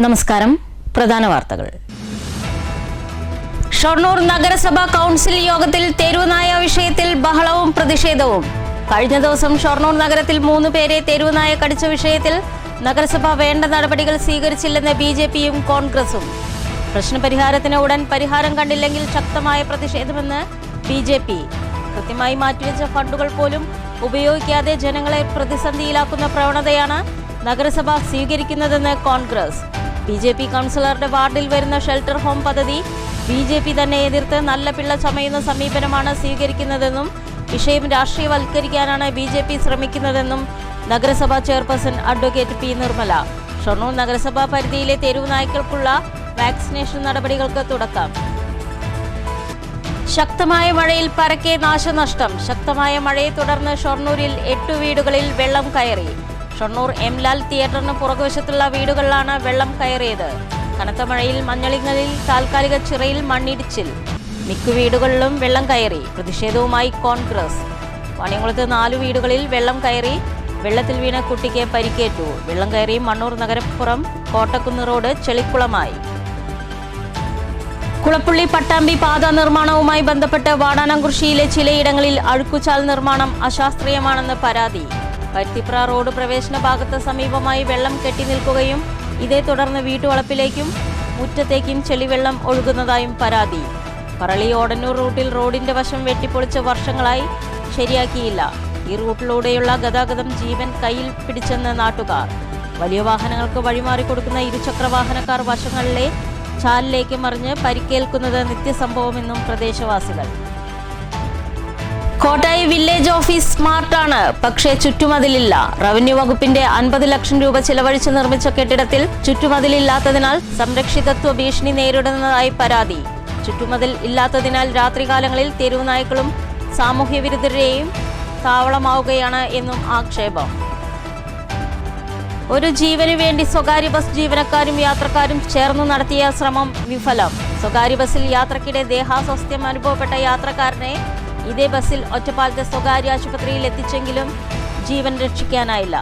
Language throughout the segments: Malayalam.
നമസ്കാരം. പ്രധാന വാർത്തകൾ. ഷൊർണൂർ നഗരസഭാ കൗൺസിൽ യോഗത്തിൽ തെരുവുനായ വിഷയത്തിൽ ബഹളവും പ്രതിഷേധവും. കഴിഞ്ഞ ദിവസം ഷൊർണൂർ നഗരത്തിൽ 3 പേരെ തെരുവുനായ കടിച്ച വിഷയത്തിൽ നഗരസഭ വേണ്ട നടപടികൾ സ്വീകരിച്ചില്ലെന്ന് BJPയും കോൺഗ്രസും. പ്രശ്നപരിഹാരത്തിന് ഉടൻ പരിഹാരം കണ്ടില്ലെങ്കിൽ ശക്തമായ പ്രതിഷേധമെന്ന് BJP. കൃത്യമായി മാറ്റിവെച്ച ഫണ്ടുകൾ പോലും ഉപയോഗിക്കാതെ ജനങ്ങളെ പ്രതിസന്ധിയിലാക്കുന്ന പ്രവണതയാണ് നഗരസഭ സ്വീകരിക്കുന്നതെന്ന് കോൺഗ്രസ്. BJP കൗൺസിലറുടെ വാർഡിൽ വരുന്ന ഷെൽട്ടർ ഹോം പദ്ധതി BJP തന്നെ എതിർത്ത് നല്ല പിള്ള ചമയുന്ന സമീപനമാണ് സ്വീകരിക്കുന്നതെന്നും വിഷയം രാഷ്ട്രീയവൽക്കരിക്കാനാണ് BJP ശ്രമിക്കുന്നതെന്നും നഗരസഭാ chairperson advocate P. Nirmala. Shoranur നഗരസഭാ പരിധിയിലെ തെരുവ് നായ്ക്കൾക്കുള്ള വാക്സിനേഷൻ നടപടികൾക്ക് തുടക്കം. ശക്തമായ മഴയിൽ പരക്കെ നാശനഷ്ടം. ശക്തമായ മഴയെ തുടർന്ന് ഷൊർണൂരിൽ 8 വീടുകളിൽ വെള്ളം കയറി. ഷൊർണൂർ M. ലാൽ തിയേറ്ററിന് പുറകുവശത്തുള്ള വീടുകളിലാണ് വെള്ളം കയറിയത്. കനത്ത മഴയിൽ മഞ്ഞളിങ്ങലിൽ താൽക്കാലിക ചിറയിൽ മണ്ണിടിച്ചിൽ. മിക്ക വീടുകളിലും വെള്ളം കയറി. പ്രതിഷേധവുമായി കോൺഗ്രസ്. വാണിയംകുളത്ത് 4 വീടുകളിൽ വെള്ളം കയറി. വെള്ളത്തിൽ വീണ കുട്ടിക്ക് പരിക്കേറ്റു. വെള്ളം കയറി മണ്ണൂർ നഗരപ്പുറം കോട്ടക്കുന്ന് റോഡ് ചെളിക്കുളമായി. കുളപ്പുള്ളി പട്ടാമ്പി പാത നിർമ്മാണവുമായി ബന്ധപ്പെട്ട് വാടാനംകുറിശ്ശിയിലെ ചിലയിടങ്ങളിൽ അഴുക്കുചാൽ നിർമ്മാണം അശാസ്ത്രീയമാണെന്ന് പരാതി. പരുത്തിപ്ര റോഡ് പ്രവേശന ഭാഗത്ത് സമീപമായി വെള്ളം കെട്ടി നിൽക്കുകയും ഇതേ തുടർന്ന് വീട്ടുവളപ്പിലേക്കും മുറ്റത്തേക്കും ചെളിവെള്ളം ഒഴുകുന്നതായും പരാതി. പറളി ഓടന്നൂർ റൂട്ടിൽ റോഡിന്റെ വശം വെട്ടിപ്പൊളിച്ച് വർഷങ്ങളായി ശരിയാക്കിയില്ല. ഈ റൂട്ടിലൂടെയുള്ള ഗതാഗതം ജീവൻ കയ്യിൽ പിടിച്ചെന്ന് നാട്ടുകാർ. വലിയ വാഹനങ്ങൾക്ക് വഴിമാറിക്കൊടുക്കുന്ന ഇരുചക്രവാഹനക്കാർ വശങ്ങളിലെ ചാലിലേക്ക് മറിഞ്ഞ് പരിക്കേൽക്കുന്നത് നിത്യസംഭവമെന്നും പ്രദേശവാസികൾ. കോട്ടായി വില്ലേജ് ഓഫീസ് സ്മാർട്ടാണ്, പക്ഷേ ചുറ്റുമതിലില്ല. റവന്യൂ വകുപ്പിന്റെ 50 ലക്ഷം രൂപ ചിലവഴിച്ച് നിർമ്മിച്ച കെട്ടിടത്തിൽ ചുറ്റുമതിലില്ലാത്തതിനാൽ സംരക്ഷിതത്വ ഭീഷണി നേരിടുന്നതായി പരാതി. ചുറ്റുമതിൽ ഇല്ലാത്തതിനാൽ രാത്രികാലങ്ങളിൽ തെരുവ് നായ്ക്കളും സാമൂഹ്യ വിരുദ്ധരെയും താവളമാവുകയാണ് എന്നും ആക്ഷേപം. ഒരു ജീവന് വേണ്ടി സ്വകാര്യ ബസ് ജീവനക്കാരും യാത്രക്കാരും ചേർന്നു നടത്തിയ ശ്രമം വിഫലം. സ്വകാര്യ ബസ്സിൽ യാത്രക്കിടെ ദേഹാസ്വാസ്ഥ്യം അനുഭവപ്പെട്ട യാത്രക്കാരനെ ഇതേ ബസ്സിൽ ഒറ്റപ്പാലത്തെ സ്വകാര്യ ആശുപത്രിയിൽ എത്തിച്ചെങ്കിലും ജീവൻ രക്ഷിക്കാനായില്ല.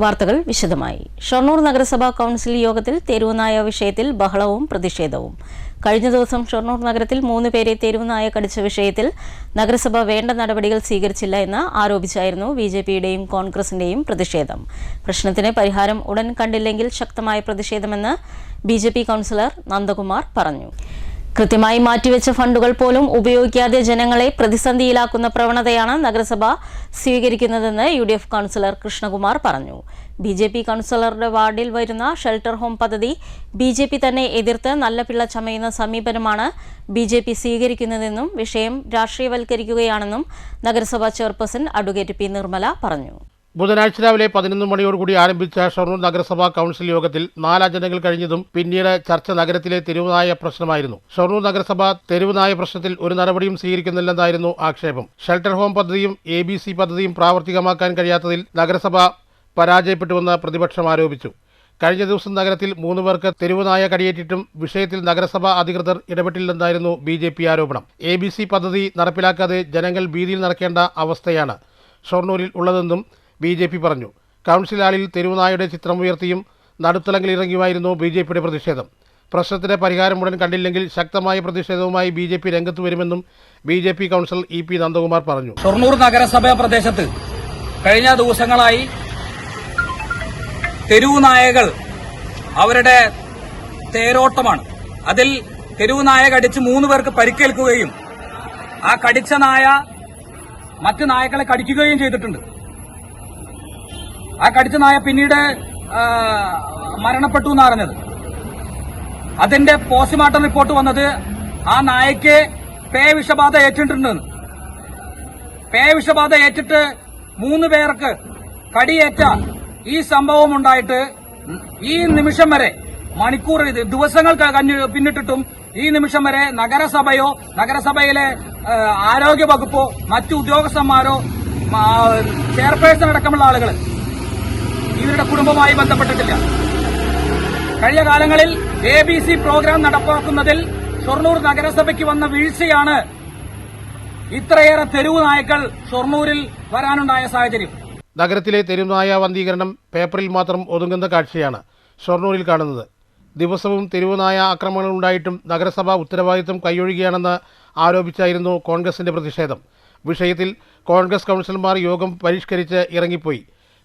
വാർത്തകൾ വിശദമായി. ഷൊർണൂർ നഗരസഭാ കൗൺസിൽ യോഗത്തിൽ തെരുവുനായ വിഷയത്തിൽ ബഹളവും പ്രതിഷേധവും. കഴിഞ്ഞ ദിവസം ഷൊർണൂർ നഗരത്തിൽ 3 പേരെ തെരുവുനായ കടിച്ച വിഷയത്തിൽ നഗരസഭ വേണ്ട നടപടികൾ സ്വീകരിച്ചില്ല എന്ന് ആരോപിച്ചായിരുന്നു BJPയുടെയും കോൺഗ്രസിന്റെയും പ്രതിഷേധം. പ്രശ്നത്തിന് പരിഹാരം ഉടൻ കണ്ടില്ലെങ്കിൽ ശക്തമായ പ്രതിഷേധമെന്ന് BJP കൗൺസിലർ നന്ദകുമാർ പറഞ്ഞു. കൃത്യമായി മാറ്റിവെച്ച ഫണ്ടുകൾ പോലും ഉപയോഗിക്കാതെ ജനങ്ങളെ പ്രതിസന്ധിയിലാക്കുന്ന പ്രവണതയാണ് നഗരസഭ സ്വീകരിക്കുന്നതെന്ന് UDF കൗൺസിലർ കൃഷ്ണകുമാർ പറഞ്ഞു. BJP കൗൺസിലറുടെ വാർഡിൽ വരുന്ന ഷെൽട്ടർ ഹോം പദ്ധതി BJP തന്നെ എതിർത്ത് നല്ല പിള്ള ചമയുന്ന സമീപനമാണ് BJP സ്വീകരിക്കുന്നതെന്നും വിഷയം രാഷ്ട്രീയവൽക്കരിക്കുകയാണെന്നും നഗരസഭാ ചെയർപേഴ്സൺ അഡ്വക്കേറ്റ് P. നിർമ്മല പറഞ്ഞു. ബുധനാഴ്ച രാവിലെ 11 മണിയോടുകൂടി ആരംഭിച്ച ഷൊർണൂർ നഗരസഭാ കൗൺസിൽ യോഗത്തിൽ 4 അജണ്ടകൾ കഴിഞ്ഞതും പിന്നീട് ചർച്ച നഗരത്തിലെ തെരുവുനായ പ്രശ്നമായിരുന്നു. ഷൊർണൂർ നഗരസഭ തെരുവുനായ പ്രശ്നത്തിൽ ഒരു നടപടിയും സ്വീകരിക്കുന്നില്ലെന്നായിരുന്നു ആക്ഷേപം. ഷെൽട്ടർ ഹോം പദ്ധതിയും ABC പദ്ധതിയും പ്രാവർത്തികമാക്കാൻ കഴിയാത്തതിൽ നഗരസഭ പരാജയപ്പെട്ടുവെന്ന് പ്രതിപക്ഷം ആരോപിച്ചു. കഴിഞ്ഞ ദിവസം നഗരത്തിൽ 3 പേർക്ക് തെരുവുനായ കടിയേറ്റിട്ടും വിഷയത്തിൽ നഗരസഭാ അധികൃതർ ഇടപെട്ടില്ലെന്നായിരുന്നു BJP ആരോപണം. ABC പദ്ധതി നടപ്പിലാക്കാതെ ജനങ്ങൾ ഭീതിയിൽ നടക്കേണ്ട അവസ്ഥയാണ് ഷൊർണൂരിൽ ഉള്ളതെന്നും BJP പറഞ്ഞു. കൗൺസിൽ ഹാളിൽ തെരുവുനായയുടെ ചിത്രമുയർത്തിയും നടുത്തളങ്ങളിലിറങ്ങിയുമായിരുന്നു BJPയുടെ പ്രതിഷേധം. പ്രശ്നത്തിന് പരിഹാരം ഉടൻ കണ്ടില്ലെങ്കിൽ ശക്തമായ പ്രതിഷേധവുമായി BJP രംഗത്ത് വരുമെന്നും BJP കൗൺസിലർ EP നന്ദകുമാർ പറഞ്ഞു. ഷൊർണൂർ നഗരസഭാ പ്രദേശത്ത് കഴിഞ്ഞ ദിവസങ്ങളായി തെരുവുനായകൾ അവരുടെ തേരോട്ടമാണ്. അതിൽ തെരുവുനായ കടിച്ച് 3 പേർക്ക് പരിക്കേൽക്കുകയും ആ കടിച്ച നായ മറ്റു നായകളെ കടിക്കുകയും ചെയ്തിട്ടുണ്ട്. ആ കടിച്ച നായ പിന്നീട് മരണപ്പെട്ടു എന്ന് അറിഞ്ഞത്. അതിന്റെ പോസ്റ്റ്മോർട്ടം റിപ്പോർട്ട് വന്നത് ആ നായയ്ക്ക് പേ വിഷബാധ ഏറ്റിട്ടുണ്ടെന്ന്. പേ വിഷബാധ ഏറ്റിട്ട് 3 പേർക്ക് കടിയേറ്റ ഈ സംഭവം ഉണ്ടായിട്ട് ഈ നിമിഷം വരെ ദിവസങ്ങൾ പിന്നിട്ടിട്ടും ഈ നിമിഷം വരെ നഗരസഭയോ നഗരസഭയിലെ ആരോഗ്യ വകുപ്പോ മറ്റു ഉദ്യോഗസ്ഥന്മാരോ ചെയർപേഴ്സൺ അടക്കമുള്ള ആളുകൾ ഇവരുടെ കുടുംബവുമായി ബന്ധപ്പെട്ടിട്ടില്ല. കഴിഞ്ഞ കാലങ്ങളിൽ ABC പ്രോഗ്രാം നടപ്പാക്കുന്നതിൽ ഷൊർണൂർ നഗരസഭയ്ക്ക് വന്ന വീഴ്ചയാണ് ഇത്രയേറെ തെരുവ് നായ്ക്കൾ ഷൊർണൂരിൽ വരാനുണ്ടായ സാഹചര്യം. നഗരത്തിലെ തെരുവുനായ വന്ധീകരണം പേപ്പറിൽ മാത്രം ഒതുങ്ങുന്ന കാഴ്ചയാണ്. ഷൊർണൂരിൽ കാണുന്നത്. ദിവസവും തെരുവുനായ ആക്രമണങ്ങൾ ഉണ്ടായിട്ടും നഗരസഭ ഉത്തരവാദിത്തം കൈയൊഴിയുകയാണെന്ന് ആരോപിച്ചായിരുന്നു കോൺഗ്രസിൻ്റെ പ്രതിഷേധം. വിഷയത്തിൽ കോൺഗ്രസ് കൗൺസിലർമാർ യോഗം പരിഷ്കരിച്ച് ഇറങ്ങിപ്പോയി.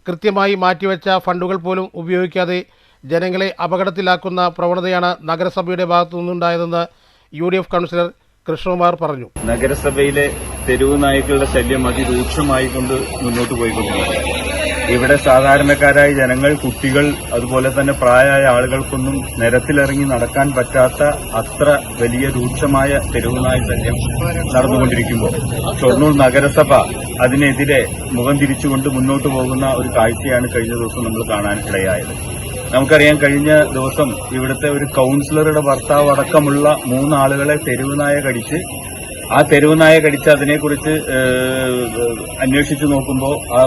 കൃത്യമായി മാറ്റിവെച്ച ഫണ്ടുകൾ പോലും ഉപയോഗിക്കാതെ ജനങ്ങളെ അപകടത്തിലാക്കുന്ന പ്രവണതയാണ് നഗരസഭയുടെ ഭാഗത്തു നിന്നുണ്ടായതെന്ന് UDF കൗൺസിലർ കൃഷ്ണകുമാർ പറഞ്ഞു. നഗരസഭയിലെ തെരുവ് നായ്ക്കളുടെ ശല്യം അതിരൂക്ഷമായിക്കൊണ്ട് മുന്നോട്ട് പോയിക്കൊണ്ടിരിക്കുന്നു. ഇവിടെ സാധാരണക്കാരായ ജനങ്ങൾ, കുട്ടികൾ, അതുപോലെ തന്നെ പ്രായമായ ആളുകൾക്കൊന്നും നിരത്തിലിറങ്ങി നടക്കാൻ പറ്റാത്ത അത്ര വലിയ രൂക്ഷമായ തെരുവുനായ ശല്യം നടന്നുകൊണ്ടിരിക്കുമ്പോൾ ഷൊർണൂർ നഗരസഭ അതിനെതിരെ മുഖം തിരിച്ചുകൊണ്ട് മുന്നോട്ട് പോകുന്ന ഒരു കാഴ്ചയാണ് കഴിഞ്ഞ ദിവസം നമ്മൾ കാണാൻ ഇടയായത്. നമുക്കറിയാം, കഴിഞ്ഞ ദിവസം ഇവിടുത്തെ ഒരു കൌൺസിലറുടെ ഭർത്താവ് അടക്കമുള്ള 3 ആളുകളെ തെരുവുനായ കടിച്ച്, ആ തെരുവുനായ കടിച്ച് അതിനെക്കുറിച്ച് അന്വേഷിച്ചു നോക്കുമ്പോൾ ആ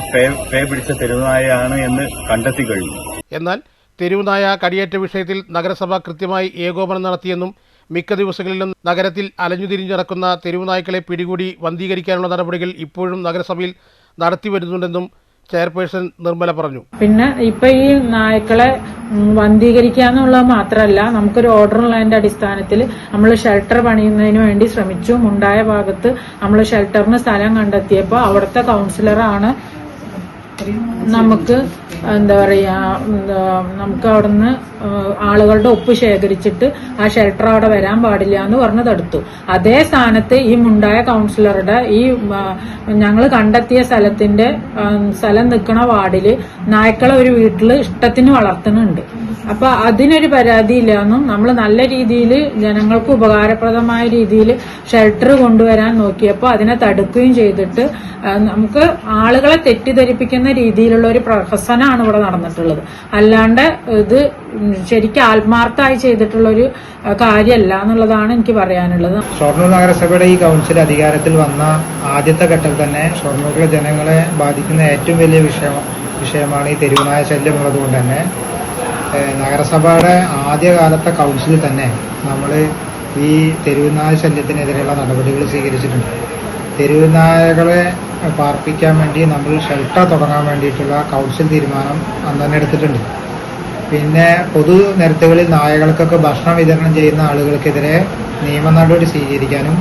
പേ പിടിച്ച തെരുവുനായയാണ് എന്ന് കണ്ടെത്തി കഴിഞ്ഞു. എന്നാൽ തെരുവുനായ കടിയേറ്റ വിഷയത്തിൽ നഗരസഭ കൃത്യമായി ഏകോപനം നടത്തിയെന്നും മിക്ക ദിവസങ്ങളിലും നഗരത്തിൽ അലഞ്ഞുതിരിഞ്ഞു നടക്കുന്ന തെരുവുനായ്ക്കളെ പിടികൂടി വന്ധീകരിക്കാനുള്ള നടപടികൾ ഇപ്പോഴും നഗരസഭയിൽ നടത്തിവരുന്നുണ്ടെന്നും ചെയർപേഴ്സൺ നിർമ്മല പറഞ്ഞു. പിന്നെ ഇപ്പൊ ഈ നായ്ക്കളെ വന്ധീകരിക്കാന്നുള്ളത് മാത്രമല്ല, നമുക്കൊരു ഓർഡർ ഉള്ളതിന്റെ അടിസ്ഥാനത്തിൽ നമ്മൾ ഷെൽട്ടർ പണിയുന്നതിന് വേണ്ടി ശ്രമിച്ചു. മുണ്ടായ ഭാഗത്ത് നമ്മൾ ഷെൽട്ടറിന് സ്ഥലം കണ്ടെത്തിയപ്പോൾ അവിടുത്തെ കൗൺസിലറാണ് നമുക്ക് നമുക്ക് അവിടുന്ന് ആളുകളുടെ ഒപ്പ് ശേഖരിച്ചിട്ട് ആ ഷെൽട്ടർ അവിടെ വരാൻ പാടില്ല എന്ന് പറഞ്ഞ് തടുത്തു. അതേ സ്ഥാനത്ത് ഈ മുണ്ടായ കൗൺസിലറുടെ ഈ ഞങ്ങൾ കണ്ടെത്തിയ സ്ഥലം നിൽക്കുന്ന വാർഡില് നായ്ക്കളെ ഒരു വീട്ടില് ഇഷ്ടത്തിന് വളർത്തുന്നുണ്ട്. അപ്പൊ അതിനൊരു പരാതിയില്ലാന്നും നമ്മൾ നല്ല രീതിയിൽ ജനങ്ങൾക്ക് ഉപകാരപ്രദമായ രീതിയിൽ ഷെൽട്ടർ കൊണ്ടുവരാൻ നോക്കിയപ്പോൾ അതിനെ തടുക്കുകയും ചെയ്തിട്ട് നമുക്ക് ആളുകളെ തെറ്റിദ്ധരിപ്പിക്കുന്ന രീതിയിലുള്ള ഒരു പ്രഹസനമാണ് ഇവിടെ നടന്നിട്ടുള്ളത്. അല്ലാണ്ട് ഇത് ശരിക്കും ആത്മാർത്ഥമായി ചെയ്തിട്ടുള്ള ഒരു കാര്യമല്ല എന്നുള്ളതാണ് എനിക്ക് പറയാനുള്ളത്. ഷൊർണൂർ നഗരസഭയുടെ ഈ കൗൺസിൽ അധികാരത്തിൽ വന്ന ആദ്യത്തെ ഘട്ടത്തിൽ തന്നെ ഷൊർണൂരിലെ ജനങ്ങളെ ബാധിക്കുന്ന ഏറ്റവും വലിയ വിഷയമാണ് ഈ തെരുവുനായ ശല്യം ഉള്ളതുകൊണ്ട് തന്നെ നഗരസഭയുടെ ആദ്യകാലത്തെ കൗൺസിലിൽ തന്നെ നമ്മൾ ഈ തെരുവുനായ ശല്യത്തിനെതിരെയുള്ള നടപടികൾ സ്വീകരിച്ചിട്ടുണ്ട്. തെരുവുനായകളെ പാർപ്പിക്കാൻ വേണ്ടി നമ്മൾ ഷെൽട്ടർ തുടങ്ങാൻ വേണ്ടിയിട്ടുള്ള കൗൺസിൽ തീരുമാനം അന്ന് തന്നെ എടുത്തിട്ടുണ്ട്. പിന്നെ പൊതു നിരത്തുകളിൽ നായകൾക്കൊക്കെ ഭക്ഷണം വിതരണം ചെയ്യുന്ന ആളുകൾക്കെതിരെ നിയമ നടപടി സ്വീകരിക്കാനും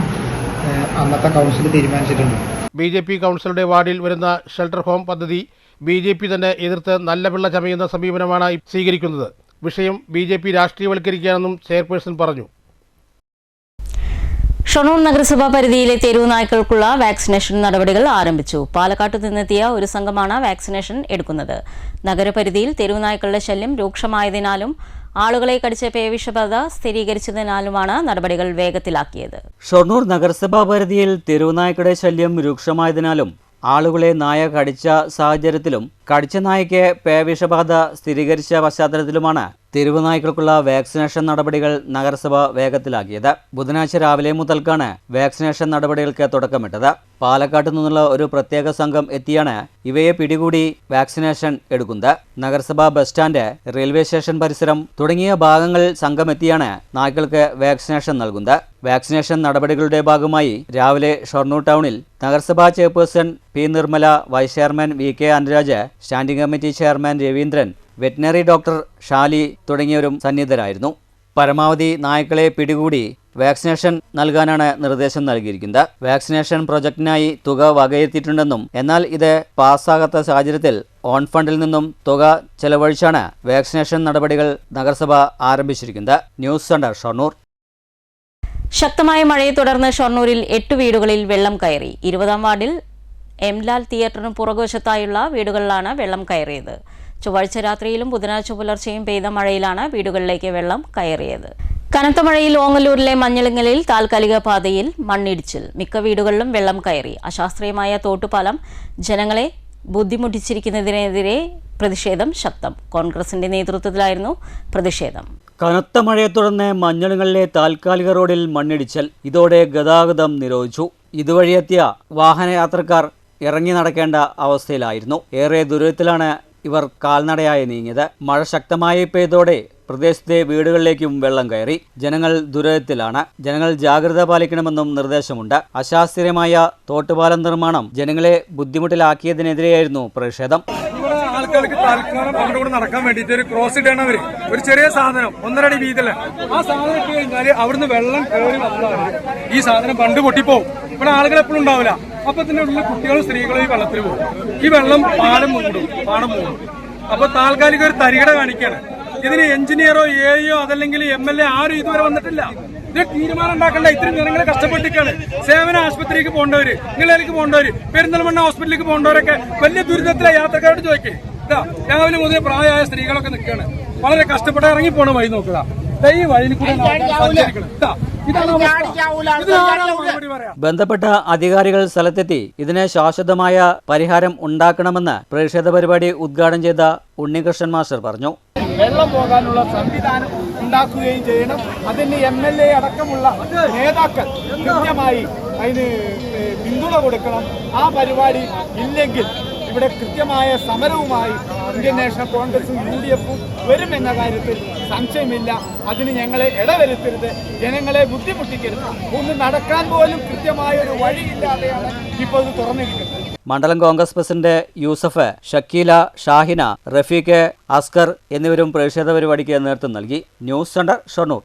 അന്നത്തെ കൗൺസിൽ തീരുമാനിച്ചിട്ടുണ്ട്. BJP കൗൺസിലറുടെ വാർഡിൽ വരുന്ന ഷെൽട്ടർ ഹോം പദ്ധതി BJP തന്നെ എതിർത്ത് നല്ല പിള്ള ചമയുന്ന സമീപനമാണ് സ്വീകരിക്കുന്നത്. വിഷയം BJP രാഷ്ട്രീയവൽക്കരിക്കുകയാണെന്നും ചെയർപേഴ്സൺ പറഞ്ഞു. ഷൊർണൂർ നഗരസഭാ പരിധിയിലെ തെരുവ് നായ്ക്കൾക്കുള്ള വാക്സിനേഷൻ നടപടികൾ ആരംഭിച്ചു. പാലക്കാട്ടു നിന്നെത്തിയ ഒരു സംഘമാണ് വാക്സിനേഷൻ എടുക്കുന്നത്. നഗരപരിധിയിൽ തെരുവ് നായ്ക്കളുടെ ശല്യം രൂക്ഷമായതിനാലും ആളുകളെ കടിച്ച പേവിഷബാധ സ്ഥിരീകരിച്ചതിനാലുമാണ് നടപടികൾ വേഗത്തിലാക്കിയത്. ഷൊർണൂർ നഗരസഭാ പരിധിയിൽ തെരുവുനായ്ക്കളുടെ ശല്യം രൂക്ഷമായതിനാലും ആളുകളെ നായ കടിച്ച സാഹചര്യത്തിലും കടിച്ച നായയ്ക്ക് പേവിഷബാധ സ്ഥിരീകരിച്ച പശ്ചാത്തലത്തിലുമാണ് തെരുവുനായ്ക്കൾക്കുള്ള വാക്സിനേഷൻ നടപടികൾ നഗരസഭ വേഗത്തിലാക്കിയത്. ബുധനാഴ്ച രാവിലെ മുതൽക്കാണ് വാക്സിനേഷൻ നടപടികൾക്ക് തുടക്കമിട്ടത്. പാലക്കാട്ടു നിന്നുള്ള ഒരു പ്രത്യേക സംഘം എത്തിയാണ് ഇവയെ പിടികൂടി വാക്സിനേഷൻ എടുക്കുന്നത്. നഗരസഭ ബസ് സ്റ്റാൻഡ്, റെയിൽവേ സ്റ്റേഷൻ പരിസരം തുടങ്ങിയ ഭാഗങ്ങളിൽ സംഘം എത്തിയാണ് നായ്ക്കൾക്ക് വാക്സിനേഷൻ നൽകുന്നത്. വാക്സിനേഷൻ നടപടികളുടെ ഭാഗമായി രാവിലെ ഷൊർണൂർ ടൗണിൽ നഗരസഭാ chairperson P. Nirmala, vice chairman VK Anuraj, standing committee chairman Raveendran, veterinary doctor Shali തുടങ്ങിയവരും സന്നിധരായിരുന്നു. പരമാവധി നായ്ക്കളെ പിടികൂടി വാക്സിനേഷൻ നൽകാനാണ് നിർദ്ദേശം നൽകിയിരിക്കുന്നത്. വാക്സിനേഷൻ പ്രൊജക്ടിനായി തുക വകയിരുത്തിയിട്ടുണ്ടെന്നും എന്നാൽ ഇത് പാസ്സാകാത്ത സാഹചര്യത്തിൽ ഓൺ ഫണ്ടിൽ നിന്നും തുക ചെലവഴിച്ചാണ് വാക്സിനേഷൻ നടപടികൾ നഗരസഭ ആരംഭിച്ചിരിക്കുന്നത്. News centre, Shoranur. ശക്തമായ മഴയെ തുടർന്ന് ഷൊർണൂരിൽ 8 വീടുകളിൽ വെള്ളം കയറി. 20-ാം വാർഡിൽ എംലാൽ തിയേറ്ററിന് പുറകുവശത്തായുള്ള വീടുകളിലാണ് വെള്ളം കയറിയത്. ചൊവ്വാഴ്ച രാത്രിയിലും ബുധനാഴ്ച പുലർച്ചെയും പെയ്ത മഴയിലാണ് വീടുകളിലേക്ക് വെള്ളം കയറിയത്. കനത്ത മഴയിൽ ഓങ്ങല്ലൂരിലെ മഞ്ഞളിങ്ങലിൽ താൽക്കാലിക പാതയിൽ മണ്ണിടിച്ചിൽ. മിക്ക വീടുകളിലും വെള്ളം കയറി. അശാസ്ത്രീയമായ തോട്ടുപാലം ജനങ്ങളെ ബുദ്ധിമുട്ടിച്ചിരിക്കുന്നതിനെതിരെ പ്രതിഷേധം ശക്തം. കോൺഗ്രസിന്റെ നേതൃത്വത്തിലായിരുന്നു പ്രതിഷേധം. കനത്ത മഴയെ തുടർന്ന് മഞ്ഞളിങ്ങളിലെ താൽക്കാലിക റോഡിൽ മണ്ണിടിച്ചൽ. ഇതോടെ ഗതാഗതം നിരോധിച്ചു. ഇതുവഴിയെത്തിയ വാഹനയാത്രക്കാർ ഇറങ്ങി നടക്കേണ്ട അവസ്ഥയിലായിരുന്നു. ഏറെ ദുരിതത്തിലാണ് ഇവർ കാൽനടയായി നീങ്ങിയത്. മഴ ശക്തമായി പെയ്തോടെ പ്രദേശത്തെ വീടുകളിലേക്കും വെള്ളം കയറി. ജനങ്ങൾ ദുരിതത്തിലാണ്. ജനങ്ങൾ ജാഗ്രത പാലിക്കണമെന്നും നിർദ്ദേശമുണ്ട്. അശാസ്ത്രീയമായ തോട്ടുപാലം നിർമ്മാണം ജനങ്ങളെ ബുദ്ധിമുട്ടിലാക്കിയതിനെതിരെയായിരുന്നു പ്രതിഷേധം. ആളുകൾക്ക് താൽക്കാലം അവിടെ കൂടെ നടക്കാൻ വേണ്ടിയിട്ട് ഒരു ക്രോസ് ഇടണം അവര്. ഒരു ചെറിയ സാധനം 1.5 അടി വീതിയല്ലേ, ആ സാധനം ഇട്ട് കഴിഞ്ഞാല് അവിടുന്ന് വെള്ളം കയറി വന്നാൽ ഈ സാധനം പണ്ട് പൊട്ടിപ്പോവും. ഇവിടെ ആളുകൾ എപ്പോഴും ഉണ്ടാവില്ല. അപ്പൊ തന്നെ ഉള്ള കുട്ടികളും സ്ത്രീകളും ഈ വെള്ളത്തിൽ പോകും. ഈ വെള്ളം പാടം മൂടും. അപ്പൊ താൽക്കാലിക ഒരു തരികട കാണിക്കാണ്. ഇതിന് എഞ്ചിനീയറോ എയോ അതല്ലെങ്കിൽ MLA ആരും ഇതുവരെ വന്നിട്ടില്ല. ഇത് തീരുമാനം ഉണ്ടാക്കണ്ട. ഇത്രയും ജനങ്ങളെ കഷ്ടപ്പെട്ടിരിക്കാണ്. സേവന ആശുപത്രിക്ക് പോകേണ്ടവര്, നിങ്ങളിലേക്ക് പോകേണ്ടവര്, പെരിന്തൽമണ്ണ ഹോസ്പിറ്റലിലേക്ക് പോകേണ്ടവരൊക്കെ വലിയ ദുരിതത്തിലെ യാത്രക്കാരോട് ചോദിക്കേ. രാവിലെ മുതൽ പ്രായമായ സ്ത്രീകളൊക്കെ നിൽക്കുകയാണ്. വളരെ കഷ്ടപ്പെട്ട് ഇറങ്ങി പോണ വഴി നോക്കുക. ഈ വഴിയിൽ കൂടെ ബന്ധപ്പെട്ട അധികാരികൾ സ്ഥലത്തെത്തി ഇതിന് ശാശ്വതമായ പരിഹാരം ഉണ്ടാക്കണമെന്ന് പ്രതിഷേധ പരിപാടി ഉദ്ഘാടനം ചെയ്ത ഉണ്ണികൃഷ്ണൻ മാസ്റ്റർ പറഞ്ഞു. വെള്ളം പോകാനുള്ള സംവിധാനം ഉണ്ടാക്കുകയും ചെയ്യണം. അതിന് MLA അടക്കമുള്ള നേതാക്കൾ കൃത്യമായി അതിന് പിന്തുണ കൊടുക്കണം. ആ പരിപാടി ഇല്ലെങ്കിൽ ഇവിടെ കൃത്യമായ സമരവുമായി ഇന്ത്യൻ നാഷണൽ കോൺഗ്രസും UDF-ഉം വരുമെന്ന കാര്യത്തിൽ സംശയമില്ല. അതിന് ഞങ്ങളെ ഇടവരുത്തരുത്, ജനങ്ങളെ ബുദ്ധിമുട്ടിക്കരുത്. ഒന്ന് നടക്കാൻ പോലും കൃത്യമായ ഒരു വഴിയില്ലാതെയാണ് ഇപ്പോൾ ഇത് തുറന്നിരിക്കുന്നത്. മണ്ഡലം കോൺഗ്രസ് പ്രസിഡന്റ് യൂസഫ്, ഷക്കീല, ഷാഹിന, റഫീഖ്, അസ്കർ എന്നിവരും പ്രതിഷേധ പരിപാടിക്ക് നേതൃത്വം നൽകി. News centre, Shoranur.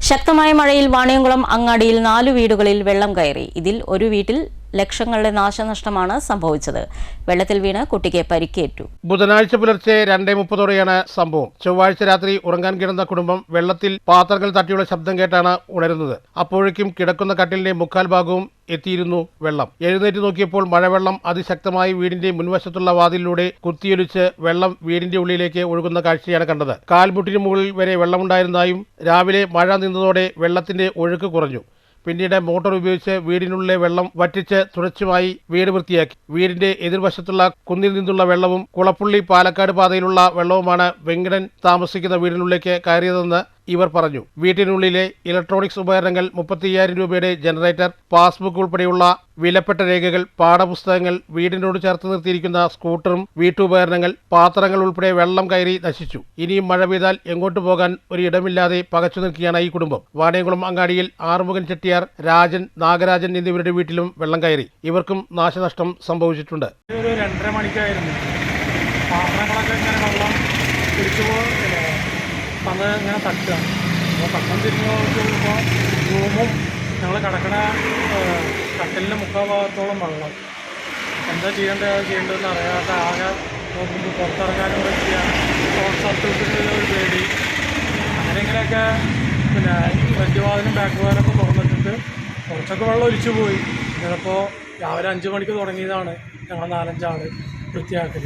ശക്തമായ മഴയിൽ വാണിയംകുളം അങ്ങാടിയിൽ 4 വീടുകളിൽ വെള്ളം കയറി. ഇതിൽ ഒരു വീട്ടിൽ ലക്ഷങ്ങളുടെ നാശനഷ്ടമാണ് സംഭവിച്ചത്. വെള്ളത്തിൽ വീണ് കുട്ടിക്ക് പരിക്കേറ്റു. ബുധനാഴ്ച പുലർച്ചെ 2:30 സംഭവം. ചൊവ്വാഴ്ച രാത്രി ഉറങ്ങാൻ കിടന്ന കുടുംബം വെള്ളത്തിൽ പാത്രങ്ങൾ തട്ടിയുള്ള ശബ്ദം കേട്ടാണ് ഉണരുന്നത്. അപ്പോഴേക്കും കിടക്കുന്ന കട്ടിലിന്റെ 1/4 ഭാഗവും എത്തിയിരുന്നു വെള്ളം. എഴുന്നേറ്റ് നോക്കിയപ്പോൾ മഴവെള്ളം അതിശക്തമായി വീടിന്റെ മുൻവശത്തുള്ള വാതിലിലൂടെ കുത്തിയൊലിച്ച് വെള്ളം വീടിന്റെ ഉള്ളിലേക്ക് ഒഴുകുന്ന കാഴ്ചയാണ് കണ്ടത്. കാൽമുട്ടിന് മുകളിൽ വരെ വെള്ളമുണ്ടായിരുന്നതായും രാവിലെ മഴ നിന്നതോടെ വെള്ളത്തിന്റെ ഒഴുക്ക് കുറഞ്ഞു. പിന്നീട് മോട്ടോർ ഉപയോഗിച്ച് വീടിനുള്ളിലെ വെള്ളം വറ്റിച്ച് തുടച്ചുമായി വീട് വൃത്തിയാക്കി. വീടിന്റെ എതിർവശത്തുള്ള കുന്നിൽ നിന്നുള്ള വെള്ളവും കുളപ്പുള്ളി പാലക്കാട് പാതയിലുള്ള വെള്ളവുമാണ് വെങ്കടൻ താമസിക്കുന്ന വീടിനുള്ളിലേക്ക് കയറിയതെന്ന് ഇവർ പറഞ്ഞു. വീട്ടിനുള്ളിലെ ഇലക്ട്രോണിക്സ് ഉപകരണങ്ങൾ, 35,000 രൂപയുടെ ജനറേറ്റർ, പാസ്ബുക്ക് ഉൾപ്പെടെയുള്ള വിലപ്പെട്ട രേഖകൾ, പാഠപുസ്തകങ്ങൾ, വീടിനോട് ചേർത്ത് നിർത്തിയിരിക്കുന്ന സ്കൂട്ടറും വീട്ടുപകരണങ്ങൾ, പാത്രങ്ങൾ ഉൾപ്പെടെ വെള്ളം കയറി നശിച്ചു. ഇനിയും മഴ പെയ്താൽ എങ്ങോട്ട് പോകാൻ ഒരു ഇടമില്ലാതെ പകച്ചു നിൽക്കുകയാണ് ഈ കുടുംബം. വാണിയംകുളം അങ്ങാടിയിൽ ആറുമുഖൻ ചെട്ടിയാർ, രാജൻ, നാഗരാജൻ എന്നിവരുടെ വീട്ടിലും വെള്ളം കയറി. ഇവർക്കും നാശനഷ്ടം സംഭവിച്ചിട്ടുണ്ട്. 2:30 മണിക്കായിരുന്നു പാത്രങ്ങളൊക്കെ ഇങ്ങനെ വെള്ളം തിരിച്ചു വന്ന് ഇങ്ങനെ തട്ടുകയാണ്. അപ്പോൾ പട്ടം തിരിഞ്ഞ് നോക്കുമ്പോൾ റൂമും ഞങ്ങൾ കിടക്കണ കട്ടലിൻ്റെ 3/4 ഭാഗത്തോളം വെള്ളം. എന്താ ചെയ്യേണ്ടതെന്ന് അറിയാതെ ആകെ നോക്കുമ്പോൾ പുറത്തിറങ്ങാനും പറ്റിയ ഷോർട്ട് സർക്യൂട്ടിൻ്റെ ഒരു പേടി. അങ്ങനെയെങ്കിലൊക്കെ പിന്നെ ഫ്രണ്ട് ബാക്ക് വാതിലൊക്കെ തുറന്നിട്ടിട്ട് കുറച്ചൊക്കെ വെള്ളം ഒലിച്ചു പോയി. ചിലപ്പോൾ രാവിലെ 5 മണിക്ക് തുടങ്ങിയതാണ് ഞങ്ങൾ 4-5 ആൾ വൃത്തിയാക്കൽ.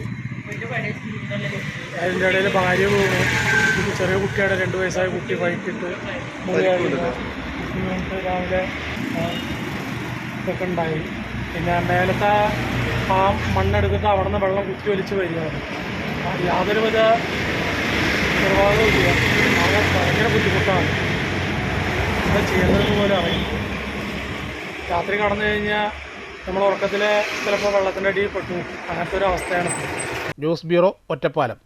അതിൻ്റെ ഇടയിൽ ഭാര്യ വീണു. ചെറിയ കുട്ടിയുടെ 2 വയസ്സായ കുട്ടി വൈകിട്ട് മുറിയായിരുന്നു. രാവിലെ ഇതൊക്കെ ഉണ്ടായി. പിന്നെ മേലത്തെ ആ മണ്ണെടുത്തിട്ട് അവിടെ നിന്ന് വെള്ളം കുത്തി ഒലിച്ച് വരികയാണ്. യാതൊരുവിധ നിർവാഹവും ഇല്ല. അത് ഭയങ്കര ബുദ്ധിമുട്ടാണ്. എന്താ ചെയ്യേണ്ടതെന്ന് പോലും അറിയില്ല. രാത്രി കടന്നു കഴിഞ്ഞാൽ നമ്മൾ ഉറക്കത്തിൽ ചിലപ്പോൾ വെള്ളത്തിൻ്റെ അടിയിൽ പെട്ടു. അങ്ങനത്തെ ഒരു അവസ്ഥയാണ്. News bureau, Ottapalam.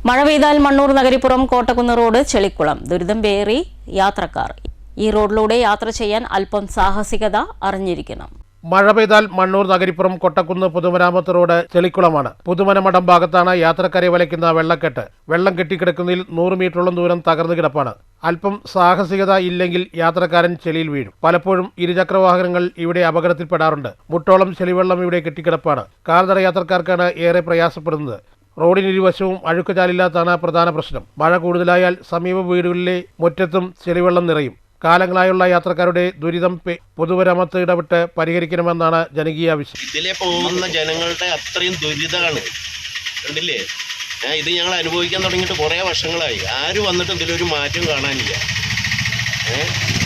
മഴ പെയ്താൽ മണ്ണൂർ നഗരിപ്പുറം കോട്ടക്കുന്ന് റോഡ് ചെളിക്കുളം. ദുരിതം പേറി യാത്രക്കാർ. ഈ റോഡിലൂടെ യാത്ര ചെയ്യാൻ അല്പം സാഹസികത അറിഞ്ഞിരിക്കണം. മഴ പെയ്താൽ മണ്ണൂർ നഗരിപ്പുറം കൊട്ടക്കുന്ന് പൊതുമരാമത്ത് റോഡ് ചെളിക്കുളമാണ്. പുതുമനമഠം ഭാഗത്താണ് യാത്രക്കാരെ വലയ്ക്കുന്ന വെള്ളക്കെട്ട്. വെള്ളം കെട്ടിക്കിടക്കുന്നതിൽ 100 മീറ്ററോളം ദൂരം തകർന്നു കിടപ്പാണ്. അല്പം സാഹസികത ഇല്ലെങ്കിൽ യാത്രക്കാരൻ ചെളിയിൽ വീഴും. പലപ്പോഴും ഇരുചക്രവാഹനങ്ങൾ ഇവിടെ അപകടത്തിൽപ്പെടാറുണ്ട്. മുട്ടോളം ചെളിവെള്ളം ഇവിടെ കെട്ടിക്കിടപ്പാണ്. കാൽനട യാത്രക്കാർക്കാണ് ഏറെ പ്രയാസപ്പെടുന്നത്. റോഡിനിരുവശവും അഴുക്കുചാലില്ലാത്തതാണ് പ്രധാന പ്രശ്നം. മഴ കൂടുതലായാൽ സമീപ വീടുകളിലെ മുറ്റത്തും ചെളിവെള്ളം നിറയും. കാലങ്ങളായുള്ള യാത്രക്കാരുടെ ദുരിതം പൊതുമരാമത്ത് ഇടപെട്ട് പരിഹരിക്കണമെന്നാണ് ജനകീയ ആവശ്യം. ഇതിലെ പോകുന്ന ജനങ്ങളുടെ അത്രയും ദുരിതമാണ്. കണ്ടില്ലേ, ഇത് ഞങ്ങൾ അനുഭവിക്കാൻ തുടങ്ങിയിട്ട് കുറേ വർഷങ്ങളായി. ആരും വന്നിട്ട് ഇതിലൊരു മാറ്റം കാണാനില്ല.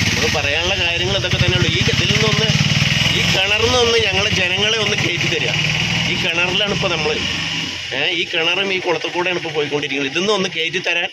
നമ്മൾ പറയാനുള്ള കാര്യങ്ങൾ ഇതൊക്കെ തന്നെയുള്ളൂ. ഇതിൽ നിന്നൊന്ന്, ഈ കിണറിൽ നിന്ന് ഞങ്ങളെ ജനങ്ങളെ ഒന്ന് കയറ്റി തരിക. ഈ കിണറിലാണ് ഇപ്പോൾ നമ്മൾ, ഈ കിണറും ഈ കുളത്തുകൂടെയാണ് ഇപ്പോൾ പോയിക്കൊണ്ടിരിക്കുന്നത്. ഇതിൽ നിന്ന് കയറ്റി തരാൻ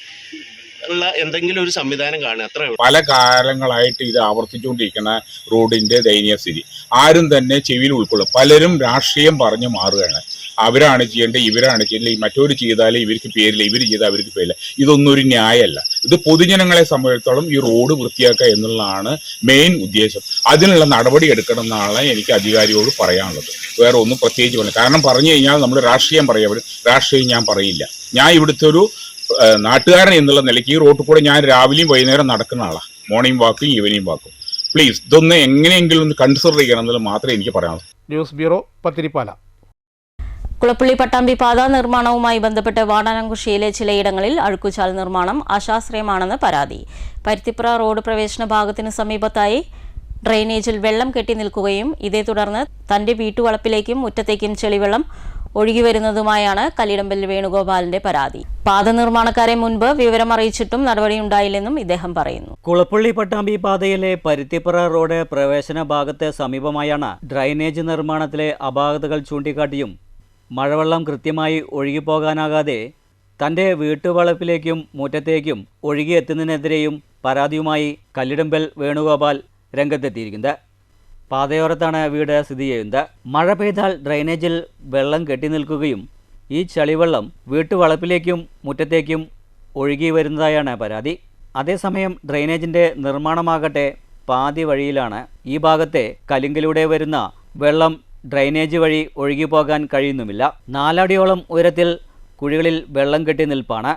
ഉള്ള എന്തെങ്കിലും ഒരു സംവിധാനം കാണുക, അത്രേ ഉള്ളൂ. പല കാലങ്ങളായിട്ട് ഇത് ആവർത്തിച്ചുകൊണ്ടിരിക്കുന്ന റോഡിന്റെ ദയനീയ സ്ഥിതി ആരും തന്നെ ചെവിയിൽ ഉൾക്കൊള്ളും. പലരും രാഷ്ട്രീയം പറഞ്ഞു മാറുകയാണ്. അവരാണ് ചെയ്യേണ്ടത്, ഇവരാണ് ചെയ്യേണ്ടത്, മറ്റൊരു ചെയ്താലേ ഇവർക്ക് പേരില്ല, ഇവർ ചെയ്താൽ അവർക്ക് പേരില്ല. ഇതൊന്നും ഒരു ന്യായമല്ല. ഇത് പൊതുജനങ്ങളെ സംബന്ധിച്ചിടത്തോളം ഈ റോഡ് വൃത്തിയാക്കുക എന്നുള്ളതാണ് മെയിൻ ഉദ്ദേശം. അതിനുള്ള നടപടി എടുക്കണം എന്നാണ് എനിക്ക് അധികാരിയോട് പറയാനുള്ളത്. വേറെ ഒന്നും പ്രത്യേകിച്ച് പറയാം. കാരണം പറഞ്ഞു കഴിഞ്ഞാൽ നമ്മൾ രാഷ്ട്രീയം പറയാം, രാഷ്ട്രീയം ഞാൻ പറയില്ല. ഞാൻ ഇവിടുത്തെ ഒരു നാട്ടുകാരൻ എന്നുള്ള നിലയ്ക്ക് ഈ റോഡിൽ കൂടെ ഞാൻ രാവിലെയും വൈകുന്നേരം നടക്കുന്ന ആളാണ്. മോർണിംഗ് വാക്കും ഈവനിങ് വാക്കും. പ്ലീസ് ഇതൊന്ന് എങ്ങനെയെങ്കിലും ഒന്ന് കൺസിഡർ ചെയ്യണം എന്നുള്ളത് മാത്രമേ എനിക്ക് പറയാനുള്ളൂ. News bureau, Pathirippala. കുളപ്പള്ളി പട്ടാമ്പി പാത നിർമ്മാണവുമായി ബന്ധപ്പെട്ട് വാടാനംകുഷിയിലെ ചിലയിടങ്ങളിൽ അഴുക്കുചാൽ നിർമ്മാണം അശാസ്ത്രീയമാണെന്ന് പരാതി. പരുത്തിപ്പുറ റോഡ് പ്രവേശന ഭാഗത്തിന് സമീപത്തായി ഡ്രെയിനേജിൽ വെള്ളം കെട്ടി നിൽക്കുകയും ഇതേ തുടർന്ന് തന്റെ വീട്ടുവളപ്പിലേക്കും മുറ്റത്തേക്കും ചെളിവെള്ളം ഒഴുകിവരുന്നതുമായാണ് കല്ലിടമ്പൽ വേണുഗോപാലിന്റെ പരാതി. പാത നിർമ്മാണക്കാരെ മുൻപ് വിവരം അറിയിച്ചിട്ടും നടപടിയുണ്ടായില്ലെന്നും ഇദ്ദേഹം പറയുന്നു. കുളപ്പള്ളി പട്ടാമ്പി പാതയിലെ പരുത്തിപ്പുറ റോഡ് പ്രവേശന ഭാഗത്തെ സമീപമായാണ് ഡ്രൈനേജ് നിർമ്മാണത്തിലെ അപാകതകൾ ചൂണ്ടിക്കാട്ടിയും മഴവെള്ളം കൃത്യമായി ഒഴുകിപ്പോകാനാകാതെ തന്റെ വീട്ടുവളപ്പിലേക്കും മുറ്റത്തേക്കും ഒഴുകിയെത്തുന്നതിനെതിരെയും പരാതിയുമായി കല്ലിടമ്പൽ വേണുഗോപാൽ രംഗത്തെത്തിയിരിക്കുന്നത്. പാതയോരത്താണ് വീട് സ്ഥിതി ചെയ്യുന്നത്. മഴ പെയ്താൽ ഡ്രൈനേജിൽ വെള്ളം കെട്ടി നിൽക്കുകയും ഈ ചളിവെള്ളം വീട്ടുവളപ്പിലേക്കും മുറ്റത്തേക്കും ഒഴുകി വരുന്നതായാണ് പരാതി. അതേസമയം ഡ്രൈനേജിൻ്റെ നിർമ്മാണമാകട്ടെ പാതി വഴിയിലാണ്. ഈ ഭാഗത്തെ കലുങ്കിലൂടെ വരുന്ന വെള്ളം ഡ്രൈനേജ് വഴി ഒഴുകിപ്പോകാൻ കഴിയുന്നുമില്ല. 4 അടിയോളം ഉയരത്തിൽ കുഴികളിൽ വെള്ളം കെട്ടി നിൽപ്പാണ്.